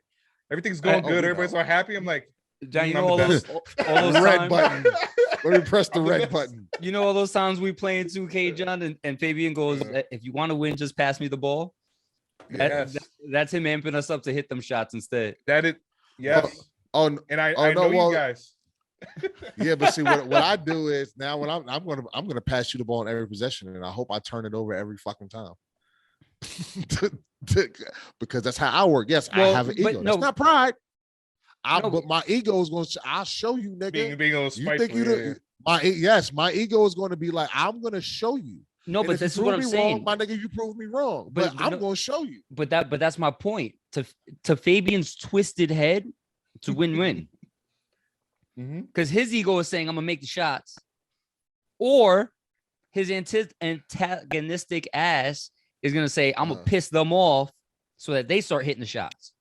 Speaker 3: everything's going good. Everybody's so happy. I'm like,
Speaker 4: John, you know all those
Speaker 1: red button. Let me press the red button.
Speaker 4: You know all those times we play in 2K, John, and Fabian goes, if you want to win, just pass me the ball. That's him amping us up to hit them shots instead.
Speaker 3: Yes. And I know you guys.
Speaker 1: Yeah, but see what I do is now when I'm gonna pass you the ball in every possession, and I hope I turn it over every fucking time. Because that's how I work. Yes, I have an ego. That's not pride. But my ego is going to. I'll show you, nigga.
Speaker 3: Being a little
Speaker 1: you
Speaker 3: spiteful.
Speaker 1: think you my ego is going to be like, I'm going to show you.
Speaker 4: No, but this is what I'm
Speaker 1: Wrong,
Speaker 4: saying.
Speaker 1: my nigga, you prove me wrong, but I'm going to show you.
Speaker 4: But that's my point. To Fabian's twisted head, it's a win-win. Because his ego is saying, I'm gonna make the shots, or his antagonistic ass is gonna say, I'm gonna piss them off so that they start hitting the shots.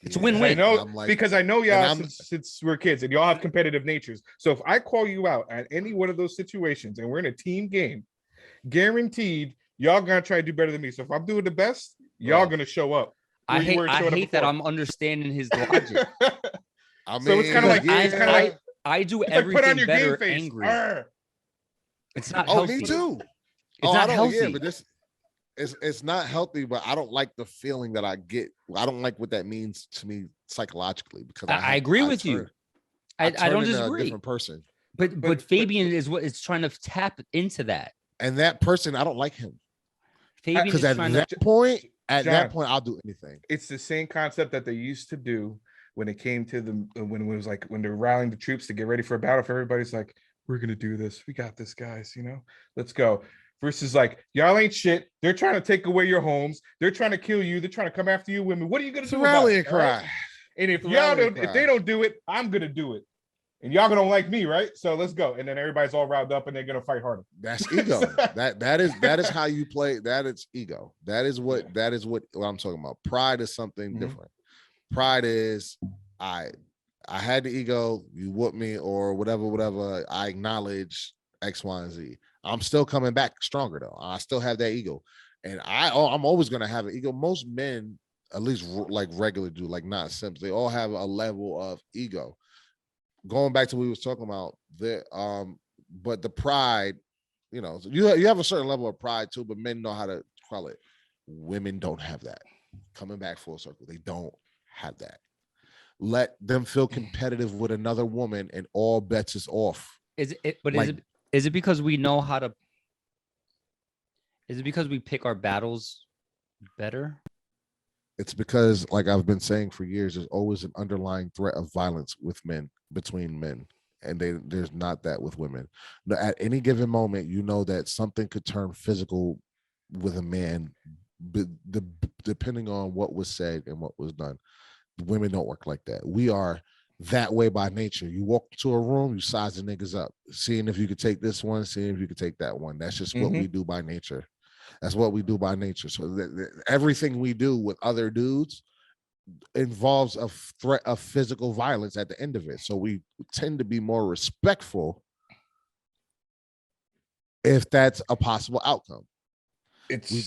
Speaker 4: It's a win-win.
Speaker 3: I know, because I know y'all since we're kids and y'all have competitive natures. So if I call you out at any one of those situations and we're in a team game, guaranteed y'all gonna try to do better than me. So if I'm doing the best, y'all gonna show up.
Speaker 4: I hate that I'm understanding his logic.
Speaker 3: I mean, so it's kind of like
Speaker 4: I do everything better angry. It's not healthy.
Speaker 1: Me too.
Speaker 4: It's not healthy.
Speaker 1: Yeah, but it's not healthy, but I don't like the feeling that I get. I don't like what that means to me psychologically, because
Speaker 4: I agree with you. I don't disagree.
Speaker 1: A different person.
Speaker 4: But Fabian is what it's trying to tap into that.
Speaker 1: And that person, I don't like him.
Speaker 4: Fabian,
Speaker 1: because at that point, I'll do anything.
Speaker 3: It's the same concept that they used to do when it came to when it was like when they're rallying the troops to get ready for a battle. If everybody's like, we're gonna do this, we got this, guys, let's go. Versus like, y'all ain't shit. They're trying to take away your homes. They're trying to kill you. They're trying to come after you, women. What are you gonna do?
Speaker 1: Rally and cry.
Speaker 3: Right? And if if they don't do it, I'm gonna do it. And y'all gonna like me, right? So let's go. And then everybody's all riled up and they're gonna fight harder.
Speaker 1: That's ego. that is how you play. That is ego. That is what I'm talking about. Pride is something different. Pride is I had the ego, you whoop me or whatever. I acknowledge X, Y, and Z. I'm still coming back stronger though. I still have that ego, and I'm always gonna have an ego. Most men, at least like regular do, like not simps, they all have a level of ego. Going back to what we was talking about, but the pride, you have a certain level of pride too, but men know how to quell it. Women don't have that. Coming back full circle, they don't have that. Let them feel competitive with another woman and all bets is off.
Speaker 4: Is it because we know how to? Is it because we pick our battles better?
Speaker 1: It's because, like I've been saying for years, there's always an underlying threat of violence with men, between men, and there's not that with women. At any given moment, you know that something could turn physical with a man, depending on what was said and what was done. Women don't work like that. We are that way by nature. You walk into a room, you size the niggas up, seeing if you could take this one, seeing if you could take that one. That's just what we do by nature. That's what we do by nature. So everything we do with other dudes involves a threat of physical violence at the end of it. So we tend to be more respectful if that's a possible outcome.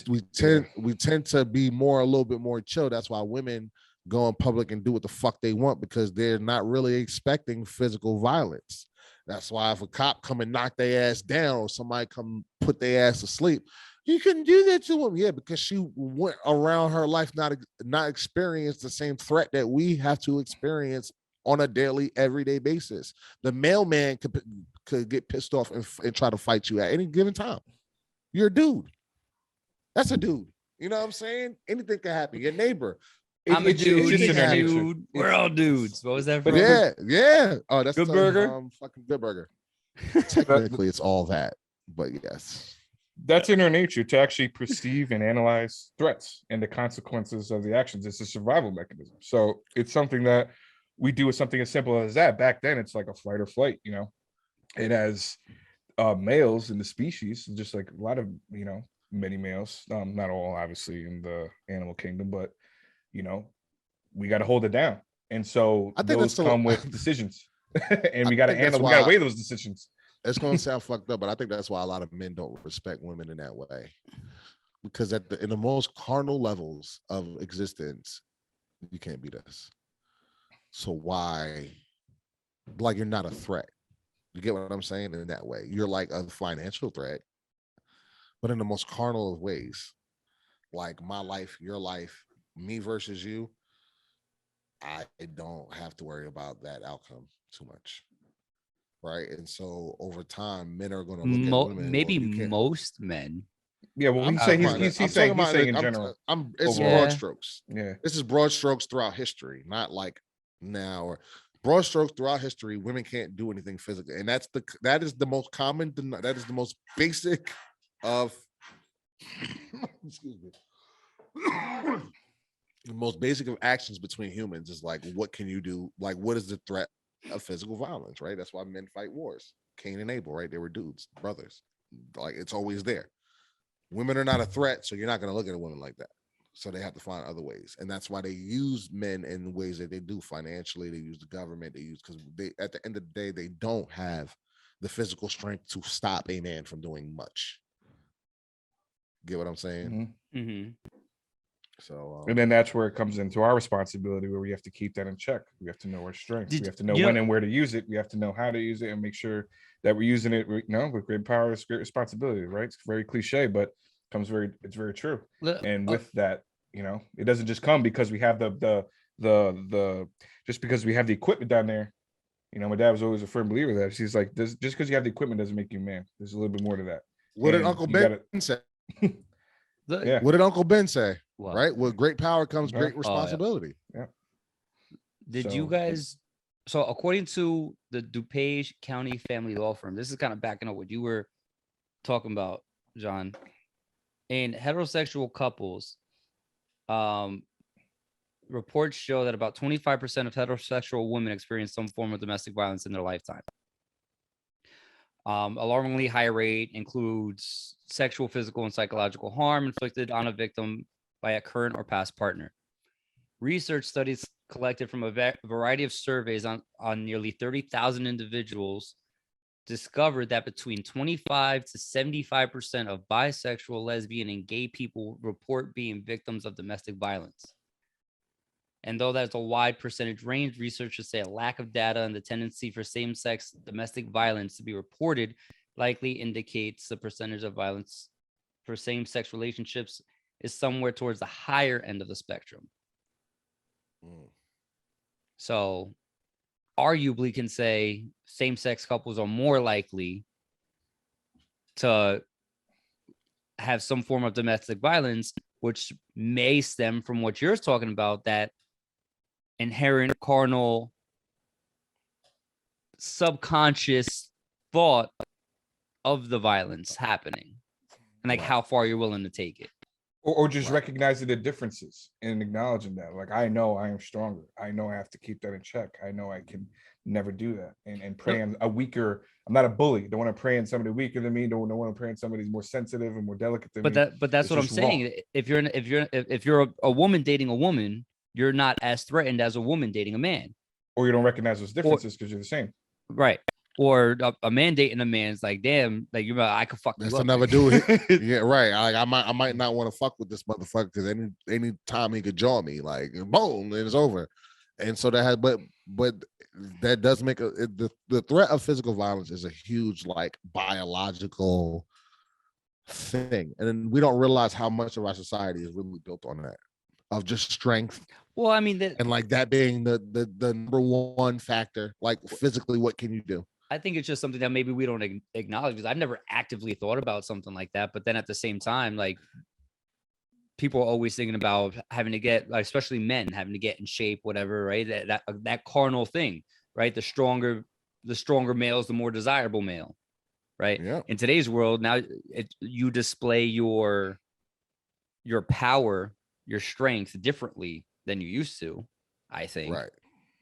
Speaker 1: We tend to be a little bit more chill. That's why women go in public and do what the fuck they want, because they're not really expecting physical violence. That's why if a cop come and knock their ass down, or somebody come put their ass to sleep, you couldn't do that to him. Yeah, because she went around her life not experience the same threat that we have to experience on a daily, everyday basis. The mailman could get pissed off and try to fight you at any given time. You're a dude. That's a dude. You know what I'm saying? Anything can happen. Your neighbor.
Speaker 4: I'm a dude. He's a dude. We're all dudes. What was that from?
Speaker 1: Yeah. Oh, that's
Speaker 4: Good Burger.
Speaker 1: Fucking Good Burger. Technically, it's all that, but yes.
Speaker 3: That's in our nature to actually perceive and analyze threats and the consequences of the actions. It's a survival mechanism. So it's something that we do with something as simple as that. Back then, it's like a fight or flight, And as males in the species, just like a lot of, many males, not all obviously in the animal kingdom, but, we got to hold it down. And so those come with decisions and we got to weigh those decisions.
Speaker 1: It's going to sound fucked up, but I think that's why a lot of men don't respect women in that way. Because in the most carnal levels of existence, you can't beat us. So why? Like, you're not a threat. You get what I'm saying? In that way, you're like a financial threat, but in the most carnal of ways. Like my life, your life, me versus you. I don't have to worry about that outcome too much. Right. And so over time, men are going to look at women.
Speaker 4: Maybe most men.
Speaker 3: Yeah. Well, he's saying in general.
Speaker 1: It's broad strokes.
Speaker 3: Yeah.
Speaker 1: This is broad strokes throughout history, not like now, or broad strokes throughout history, women can't do anything physically, and that is the most common, that is the most basic of excuse me. The most basic of actions between humans is like, what can you do? Like, what is the threat of physical violence, right? That's why men fight wars. Cain and Abel, right? They were dudes, brothers. Like, it's always there. Women are not a threat, so you're not going to look at a woman like that. So they have to find other ways, and that's why they use men in ways that they do financially. They use the government. They use, because they, at the end of the day, they don't have the physical strength to stop a man from doing much. Get what I'm saying?
Speaker 4: Mm-hmm.
Speaker 1: So,
Speaker 3: and then that's where it comes into our responsibility, where we have to keep that in check. We have to know our strengths. We have to know when and where to use it. We have to know how to use it and make sure that we're using it, with great power, it's great responsibility, right? It's very cliche, but it's very true. And with that, it doesn't just come because we have the just because we have the equipment down there. My dad was always a firm believer that she's like, just because you have the equipment doesn't make you a man. There's a little bit more to that.
Speaker 1: What did Uncle Ben say?
Speaker 3: Yeah.
Speaker 1: What did Uncle Ben say?
Speaker 4: What?
Speaker 1: Right? With great power comes great responsibility.
Speaker 3: Yeah.
Speaker 4: Did you guys? So according to the DuPage County Family Law Firm, this is kind of backing up what you were talking about, John. In heterosexual couples, reports show that about 25% of heterosexual women experience some form of domestic violence in their lifetime. Alarmingly high rate includes sexual, physical, and psychological harm inflicted on a victim by a current or past partner. Research studies collected from a variety of surveys on nearly 30,000 individuals discovered that between 25 to 75% of bisexual, lesbian, and gay people report being victims of domestic violence. And though that's a wide percentage range, researchers say a lack of data and the tendency for same-sex domestic violence to be reported likely indicates the percentage of violence for same-sex relationships is somewhere towards the higher end of the spectrum. So arguably can say same-sex couples are more likely to have some form of domestic violence, which may stem from what you're talking about, that inherent carnal subconscious thought of the violence happening, and like how far you're willing to take it.
Speaker 3: Or just recognizing the differences and acknowledging that. Like, I know I am stronger. I know I have to keep that in check. I know I can never do that. And prey on a weaker, I'm not a bully. Don't want to prey on somebody weaker than me. Don't want to prey on somebody who's more sensitive and more delicate than me.
Speaker 4: But that's what I'm saying. Wrong. If you're a woman dating a woman, you're not as threatened as a woman dating a man.
Speaker 3: Or you don't recognize those differences because you're the same.
Speaker 4: Right. Or a man dating a man is like, damn, like I could fuck
Speaker 1: That's
Speaker 4: you up.
Speaker 1: another dude. Yeah, right. Like, I might not want to fuck with this motherfucker because any time he could jaw me, like boom, and it's over. And so that has, but that does make the threat of physical violence is a huge like biological thing, and then we don't realize how much of our society is really built on that, of just strength.
Speaker 4: Well, I mean,
Speaker 1: and like that being the number one factor, like physically, what can you do?
Speaker 4: I think it's just something that maybe we don't acknowledge, because I've never actively thought about something like that. But then at the same time, like, people are always thinking about having to get, like, especially men having to get in shape, whatever, right? That carnal thing, right? The stronger male is the more desirable male, right?
Speaker 1: Yeah.
Speaker 4: In today's world, now you display your power, your strength differently than you used to, I think.
Speaker 1: Right.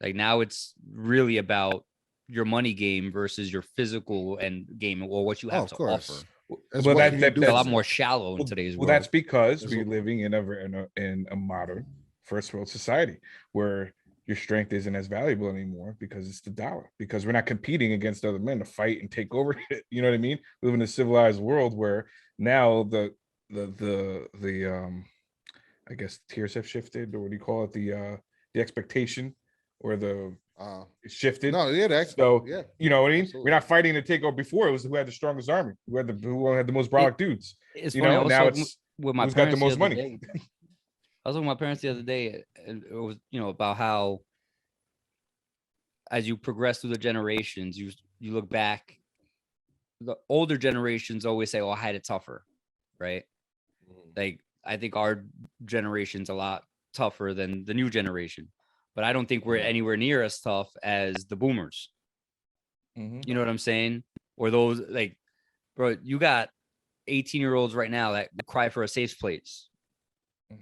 Speaker 4: Like, now it's really about your money game versus your physical and game, or what you have to offer.
Speaker 3: Well, that's
Speaker 4: a lot more shallow in today's world.
Speaker 3: Well, that's because we're living in a modern first world society where your strength isn't as valuable anymore because it's the dollar, because we're not competing against other men to fight and take over. You know what I mean? We live in a civilized world where now the I guess tiers have shifted, or what do you call it? The expectation or the shifted.
Speaker 1: No, yeah,
Speaker 3: so yeah, you know what I mean. Absolutely. We're not fighting to take over. Before it was who had the strongest army, who had the most brolic dudes.
Speaker 4: It's funny, now it's
Speaker 3: with my who's got the most money.
Speaker 4: I was with my parents the other day, and it was about how as you progress through the generations, you look back. The older generations always say, "Oh, I had it tougher," right? Like, I think our generation's a lot tougher than the new generation. but I don't think we're anywhere near as tough as the boomers.
Speaker 3: Mhm.
Speaker 4: You know what I'm saying? Or those like, bro, you got 18-year-olds right now that cry for a safe place,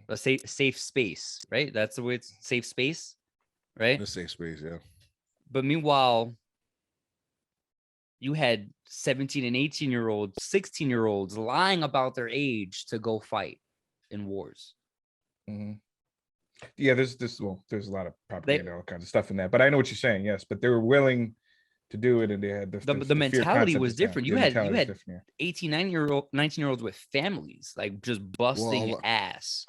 Speaker 4: a safe space, right? That's the way it's safe space, right?
Speaker 1: The safe space, yeah.
Speaker 4: But meanwhile, you had 17 and 18-year-olds, 16-year-olds lying about their age to go fight in wars.
Speaker 3: Mhm. Yeah, there's there's a lot of propaganda, all kinds of stuff in that. But I know what you're saying, yes. But they were willing to do it, and they had the fear
Speaker 4: mentality
Speaker 3: concept
Speaker 4: was
Speaker 3: is down.
Speaker 4: different.
Speaker 3: The
Speaker 4: You had
Speaker 3: mentality is different,
Speaker 4: 18, 19-year-olds with families, like just busting
Speaker 1: Well,
Speaker 4: ass.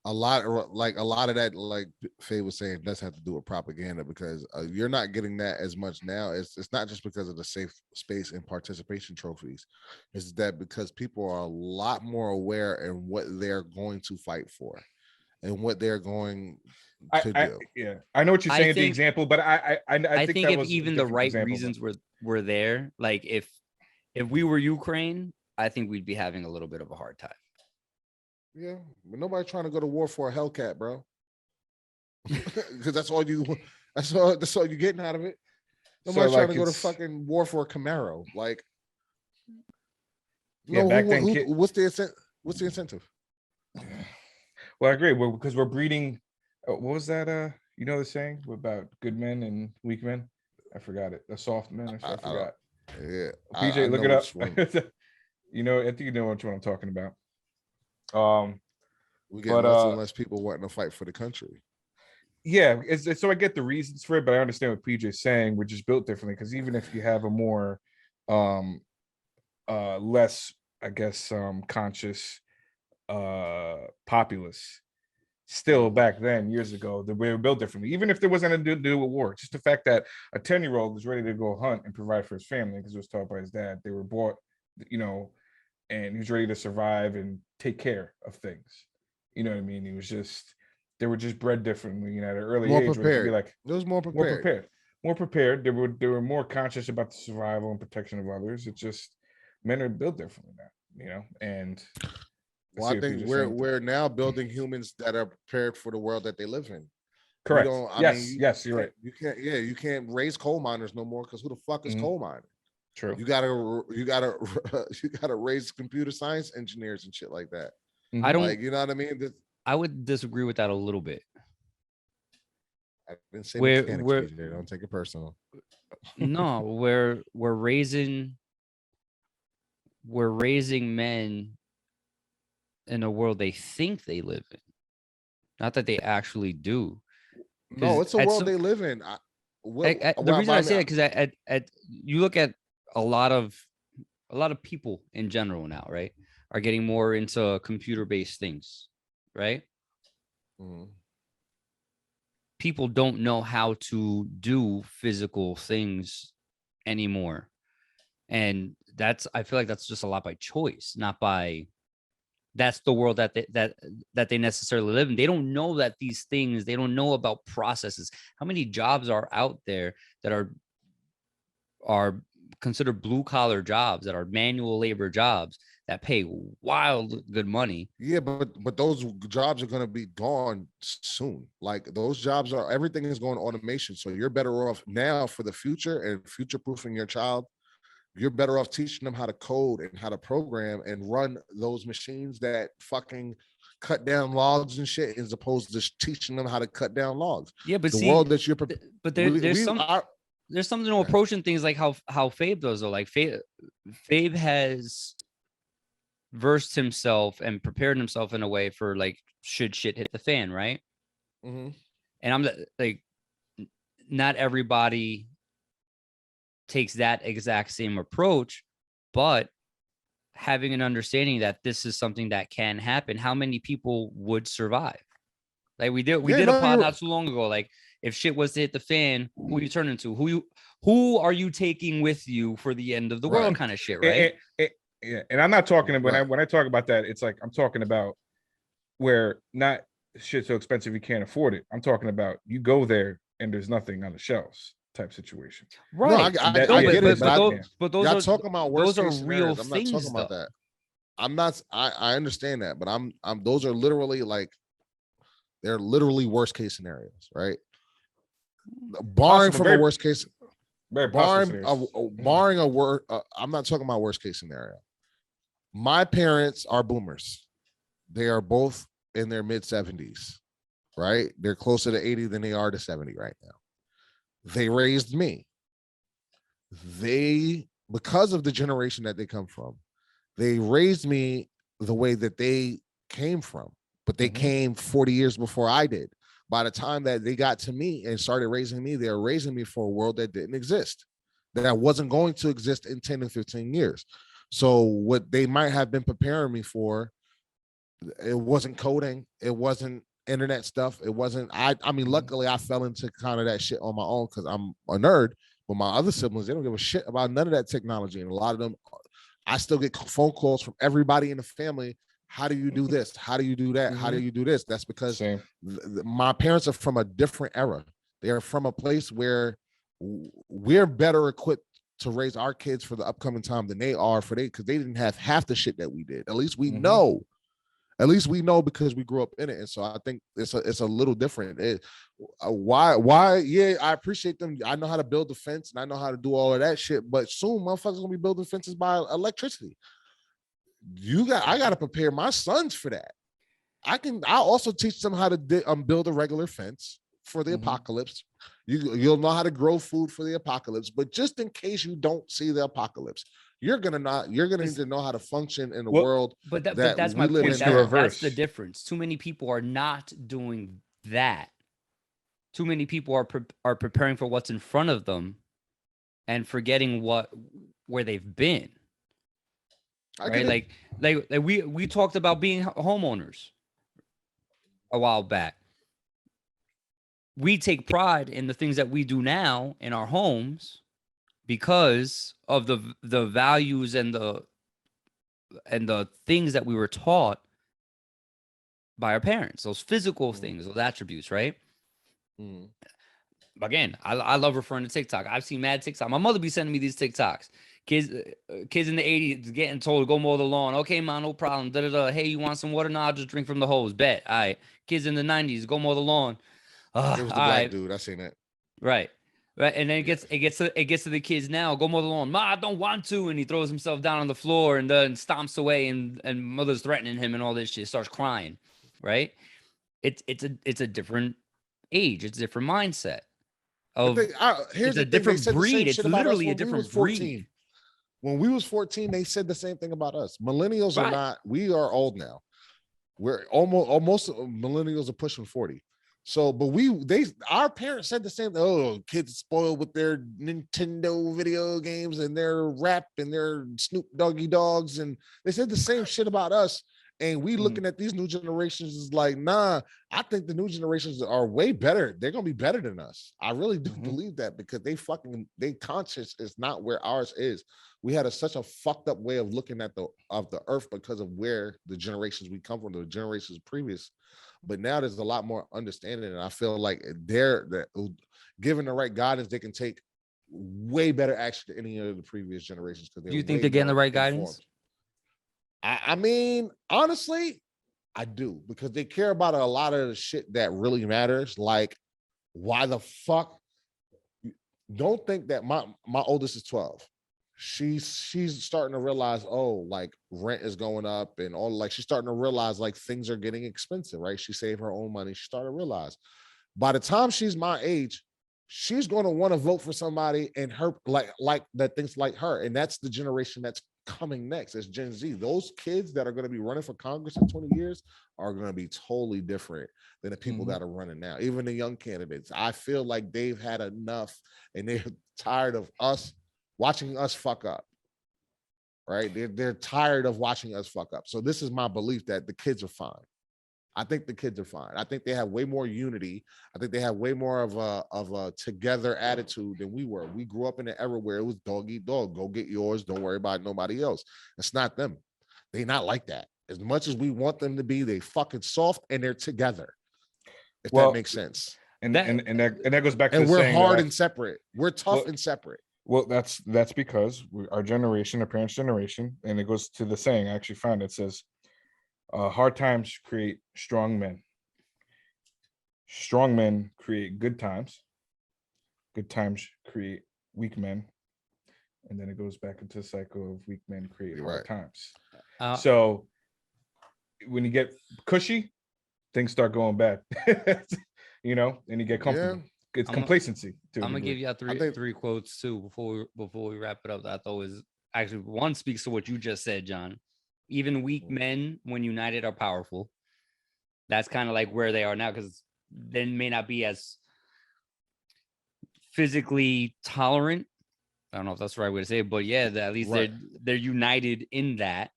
Speaker 1: a lot of that, like Faye was saying, does have to do with propaganda, because you're not getting that as much now. It's not just because of the safe space and participation trophies. It's that because people are a lot more aware in what they're going to fight for and what they're going to do.
Speaker 3: Yeah, I know what you're
Speaker 4: I
Speaker 3: saying. The
Speaker 4: think-
Speaker 3: example, but I think that
Speaker 4: if
Speaker 3: was a
Speaker 4: even the
Speaker 3: different
Speaker 4: right
Speaker 3: example,
Speaker 4: reasons were there, like if we were Ukraine, I think we'd be having a little bit of a hard time.
Speaker 1: Yeah, but nobody's trying to go to war for a Hellcat, bro. Because that's all you're getting out of it. Nobody's trying to go to fucking war for a Camaro. Like,
Speaker 3: yeah,
Speaker 1: no,
Speaker 3: back then,
Speaker 1: what's the incentive?
Speaker 3: Well, I agree. Well, because we're breeding. What was that? You know the saying about good men and weak men? I forgot it. The soft men. I forgot.
Speaker 1: Yeah,
Speaker 3: PJ, look it up. You know, I think you know what I'm talking about.
Speaker 1: We get less and less people wanting to fight for the country.
Speaker 3: Yeah, so I get the reasons for it, but I understand what PJ's saying. We're just built differently, because even if you have a more less, I guess, conscious populace, still back then, years ago, the way we were built differently. Even if there wasn't anything to do with war, just the fact that a 10-year-old was ready to go hunt and provide for his family because it was taught by his dad. They were bought, and he was ready to survive and take care of things. You know what I mean? They were just bred differently, at an early
Speaker 1: more
Speaker 3: age.
Speaker 1: Prepared.
Speaker 3: Be like,
Speaker 1: it was more prepared.
Speaker 3: More prepared. They were more conscious about the survival and protection of others. It's just men are built differently now, and
Speaker 1: well, I think we're now building humans that are prepared for the world that they live in.
Speaker 3: Correct. Yes, you're right.
Speaker 1: You can't raise coal miners no more, because who the fuck is coal mining?
Speaker 3: True.
Speaker 1: You gotta raise computer science engineers and shit like that.
Speaker 4: I don't,
Speaker 1: like, you know what I mean?
Speaker 4: I would disagree with that a little bit.
Speaker 1: I didn't say mechanics, don't take it personal.
Speaker 4: No, we're raising men in a world they think they live in, not that they actually do.
Speaker 1: No, it's a world they live in.
Speaker 4: The reason I say that, because you look at a lot of people in general now, right, are getting more into computer-based things, right? People don't know how to do physical things anymore, and I feel like that's just a lot by choice, not by that's the world that they necessarily live in. They don't know that these things, they don't know about processes. How many jobs are out there that are considered blue collar jobs, that are manual labor jobs that pay wild good money?
Speaker 1: Yeah, but those jobs are going to be gone soon. Like, those jobs everything is going automation. So you're better off now for the future and future proofing your child. You're better off teaching them how to code and how to program and run those machines that fucking cut down logs and shit, as opposed to teaching them how to cut down logs.
Speaker 4: Yeah, but
Speaker 1: the world that you're
Speaker 4: but there's something to approaching things like how Fabe does, though. Like Fabe has versed himself and prepared himself in a way for, like, should shit hit the fan, right? And I'm like, not everybody takes that exact same approach, but having an understanding that this is something that can happen. How many people would survive? Like, we did a pod not too long ago. Like, if shit was to hit the fan, who you turn into? Who are you taking with you for the end of the world kind of shit, right?
Speaker 3: Yeah, and I'm not talking about when I talk about that, it's like I'm talking about where not shit so expensive you can't afford it. I'm talking about you go there and there's nothing on the shelves type situation.
Speaker 4: Right.
Speaker 1: No, I get it,
Speaker 4: but those
Speaker 1: are talking about worst case
Speaker 4: real
Speaker 1: scenarios. I'm
Speaker 4: things,
Speaker 1: not talking about that. I'm not. I understand that, but I'm. Those are literally, like, they're literally worst case scenarios, right? barring from a
Speaker 3: very,
Speaker 1: worst case,
Speaker 3: very possible
Speaker 1: barring a word. I'm not talking about worst case scenario. My parents are boomers. They are both in their mid 70s, right? They're closer to 80 than they are to 70 right now. They raised me. Because of the generation that they come from, they raised me the way that they came from, but they came 40 years before I did. By the time that they got to me and started raising me, they were raising me for a world that didn't exist, that wasn't going to exist in 10 and 15 years. So what they might have been preparing me for, it wasn't coding, it wasn't internet stuff, it wasn't, I mean, luckily I fell into kind of that shit on my own because I'm a nerd, but my other siblings, they don't give a shit about none of that technology. And a lot of them, I still get phone calls from everybody in the family. How do you do this? How do you do that? How do you do this? That's because my parents are from a different era. They are from a place where we're better equipped to raise our kids for the upcoming time than they are for because they didn't have half the shit that we did. At least we know. At least we know because we grew up in it. And so I think it's a little different. Why? Yeah, I appreciate them. I know how to build a fence and I know how to do all of that shit, but soon motherfuckers gonna be building fences by electricity. I gotta prepare my sons for that. I'll also teach them how to build a regular fence for the apocalypse. You'll know how to grow food for the apocalypse, but just in case you don't see the apocalypse, you're gonna need to know how to function in a world
Speaker 4: but
Speaker 1: that
Speaker 4: that's
Speaker 1: we
Speaker 4: my
Speaker 1: live
Speaker 4: point.
Speaker 1: in now.
Speaker 4: That's the difference. Too many people are not doing that. Too many people are preparing for what's in front of them and forgetting where they've been. Right? Like we talked about being homeowners a while back. We take pride in the things that we do now in our homes because of the values and the things that we were taught by our parents, those physical things, those attributes, right? Again, I love referring to TikTok. I've seen mad TikTok. My mother be sending me these TikToks. Kids in the 80s getting told to go mow the lawn. Okay, man, no problem. Hey, you want some water? Nah, I'll just drink from the hose. Bet. All right. Kids in the 90s, go mow the lawn.
Speaker 1: It was the black dude. I seen that.
Speaker 4: Right. And then it gets to the kids now. Go mow the lawn. Ma, I don't want to. And he throws himself down on the floor and then stomps away. And mother's threatening him and all this shit. Starts crying. Right. It's a different age. It's a different mindset. It's a different breed. It's literally a different breed.
Speaker 1: When we was 14, they said the same thing about us. Millennials are not. We are old now. We're almost millennials are pushing 40. So, but our parents said the same. Oh, kids spoiled with their Nintendo video games and their rap and their Snoop Doggy Dogs, and they said the same shit about us. And we looking at these new generations is like, nah, I think the new generations are way better. They're gonna be better than us. I really do believe that because they conscious is not where ours is. We had such a fucked up way of looking at the earth because of where the generations we come from, the generations previous. But now there's a lot more understanding, and I feel like they're given the right guidance, they can take way better action than any of the previous generations. Because
Speaker 4: do you think they're getting the right guidance?
Speaker 1: I mean, honestly, I do, because they care about a lot of the shit that really matters. Like, why the fuck? Don't think that my oldest is 12. She's starting to realize, oh, like rent is going up and all, like she's starting to realize like things are getting expensive, right? She saved her own money. She started to realize by the time she's my age, she's going to want to vote for somebody and her like that thinks like her. And that's the generation that's coming next. It's Gen Z. Those kids that are going to be running for Congress in 20 years are going to be totally different than the people that are running now. Even the young candidates, I feel like they've had enough and they're tired of watching us fuck up, right? They're tired of watching us fuck up. So this is my belief that the kids are fine. I think the kids are fine. I think they have way more unity. I think they have way more of a together attitude than we were. We grew up in an era where it was dog eat dog. Go get yours. Don't worry about nobody else. It's not them. They're not like that. As much as we want them to be, they fucking soft and they're together. If that makes sense.
Speaker 3: And that goes back to
Speaker 1: and we're hard and separate. We're tough and separate.
Speaker 3: Well, that's because our generation, our parents' generation, and it goes to the saying I actually found. It says, hard times create strong men. Strong men create good times. good times create weak men, and then it goes back into the cycle of weak men create hard times. So when you get cushy, things start going bad. You know, and you get comfortable. It's complacency.
Speaker 4: I'm gonna give you three quotes too before we wrap it up. That I thought was actually one speaks to what you just said, John. Even weak men, when united, are powerful. That's kind of like where they are now, because they may not be as physically tolerant. I don't know if that's the right way to say it, but yeah, at least they're united in that.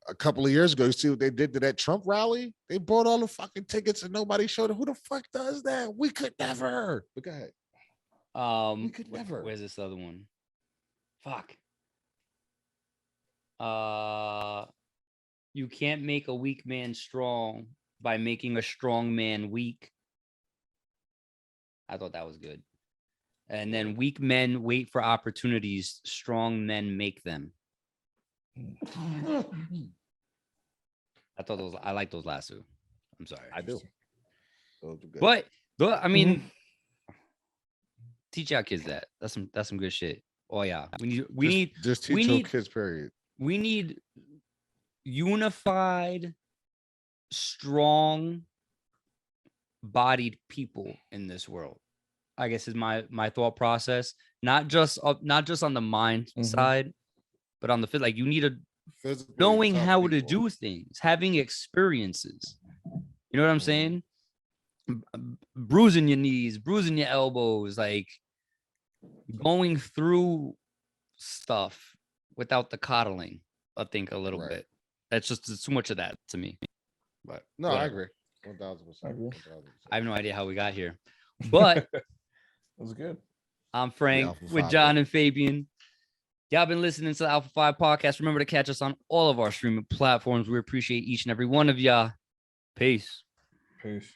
Speaker 1: A couple of years ago, you see what they did to that Trump rally? They bought all the fucking tickets and nobody showed up. Who the fuck does that? We could never. But go ahead. We could never.
Speaker 4: Where's this other one? Fuck. You can't make a weak man strong by making a strong man weak. I thought that was good. And then weak men wait for opportunities, strong men make them. I like those last two. I'm sorry.
Speaker 1: I do. Those are good.
Speaker 4: But I mean, teach our kids that. That's some good shit. Oh yeah. We need
Speaker 1: teach your kids, period.
Speaker 4: We need unified, strong bodied people in this world. I guess is my thought process. Not just on the mind side, but on the like you need a knowing how to do things, having experiences. You know what I'm saying? Bruising your knees, bruising your elbows, like going through stuff without the coddling. I think a little bit. That's just too much of that to me. But
Speaker 1: no, whatever. I agree. 1,000%.
Speaker 4: I have no idea how we got here, but
Speaker 3: that was good.
Speaker 4: I'm Frank with John and Fabian. Y'all been listening to the Alpha 5 podcast. Remember to catch us on all of our streaming platforms. We appreciate each and every one of y'all. Peace.
Speaker 3: Peace.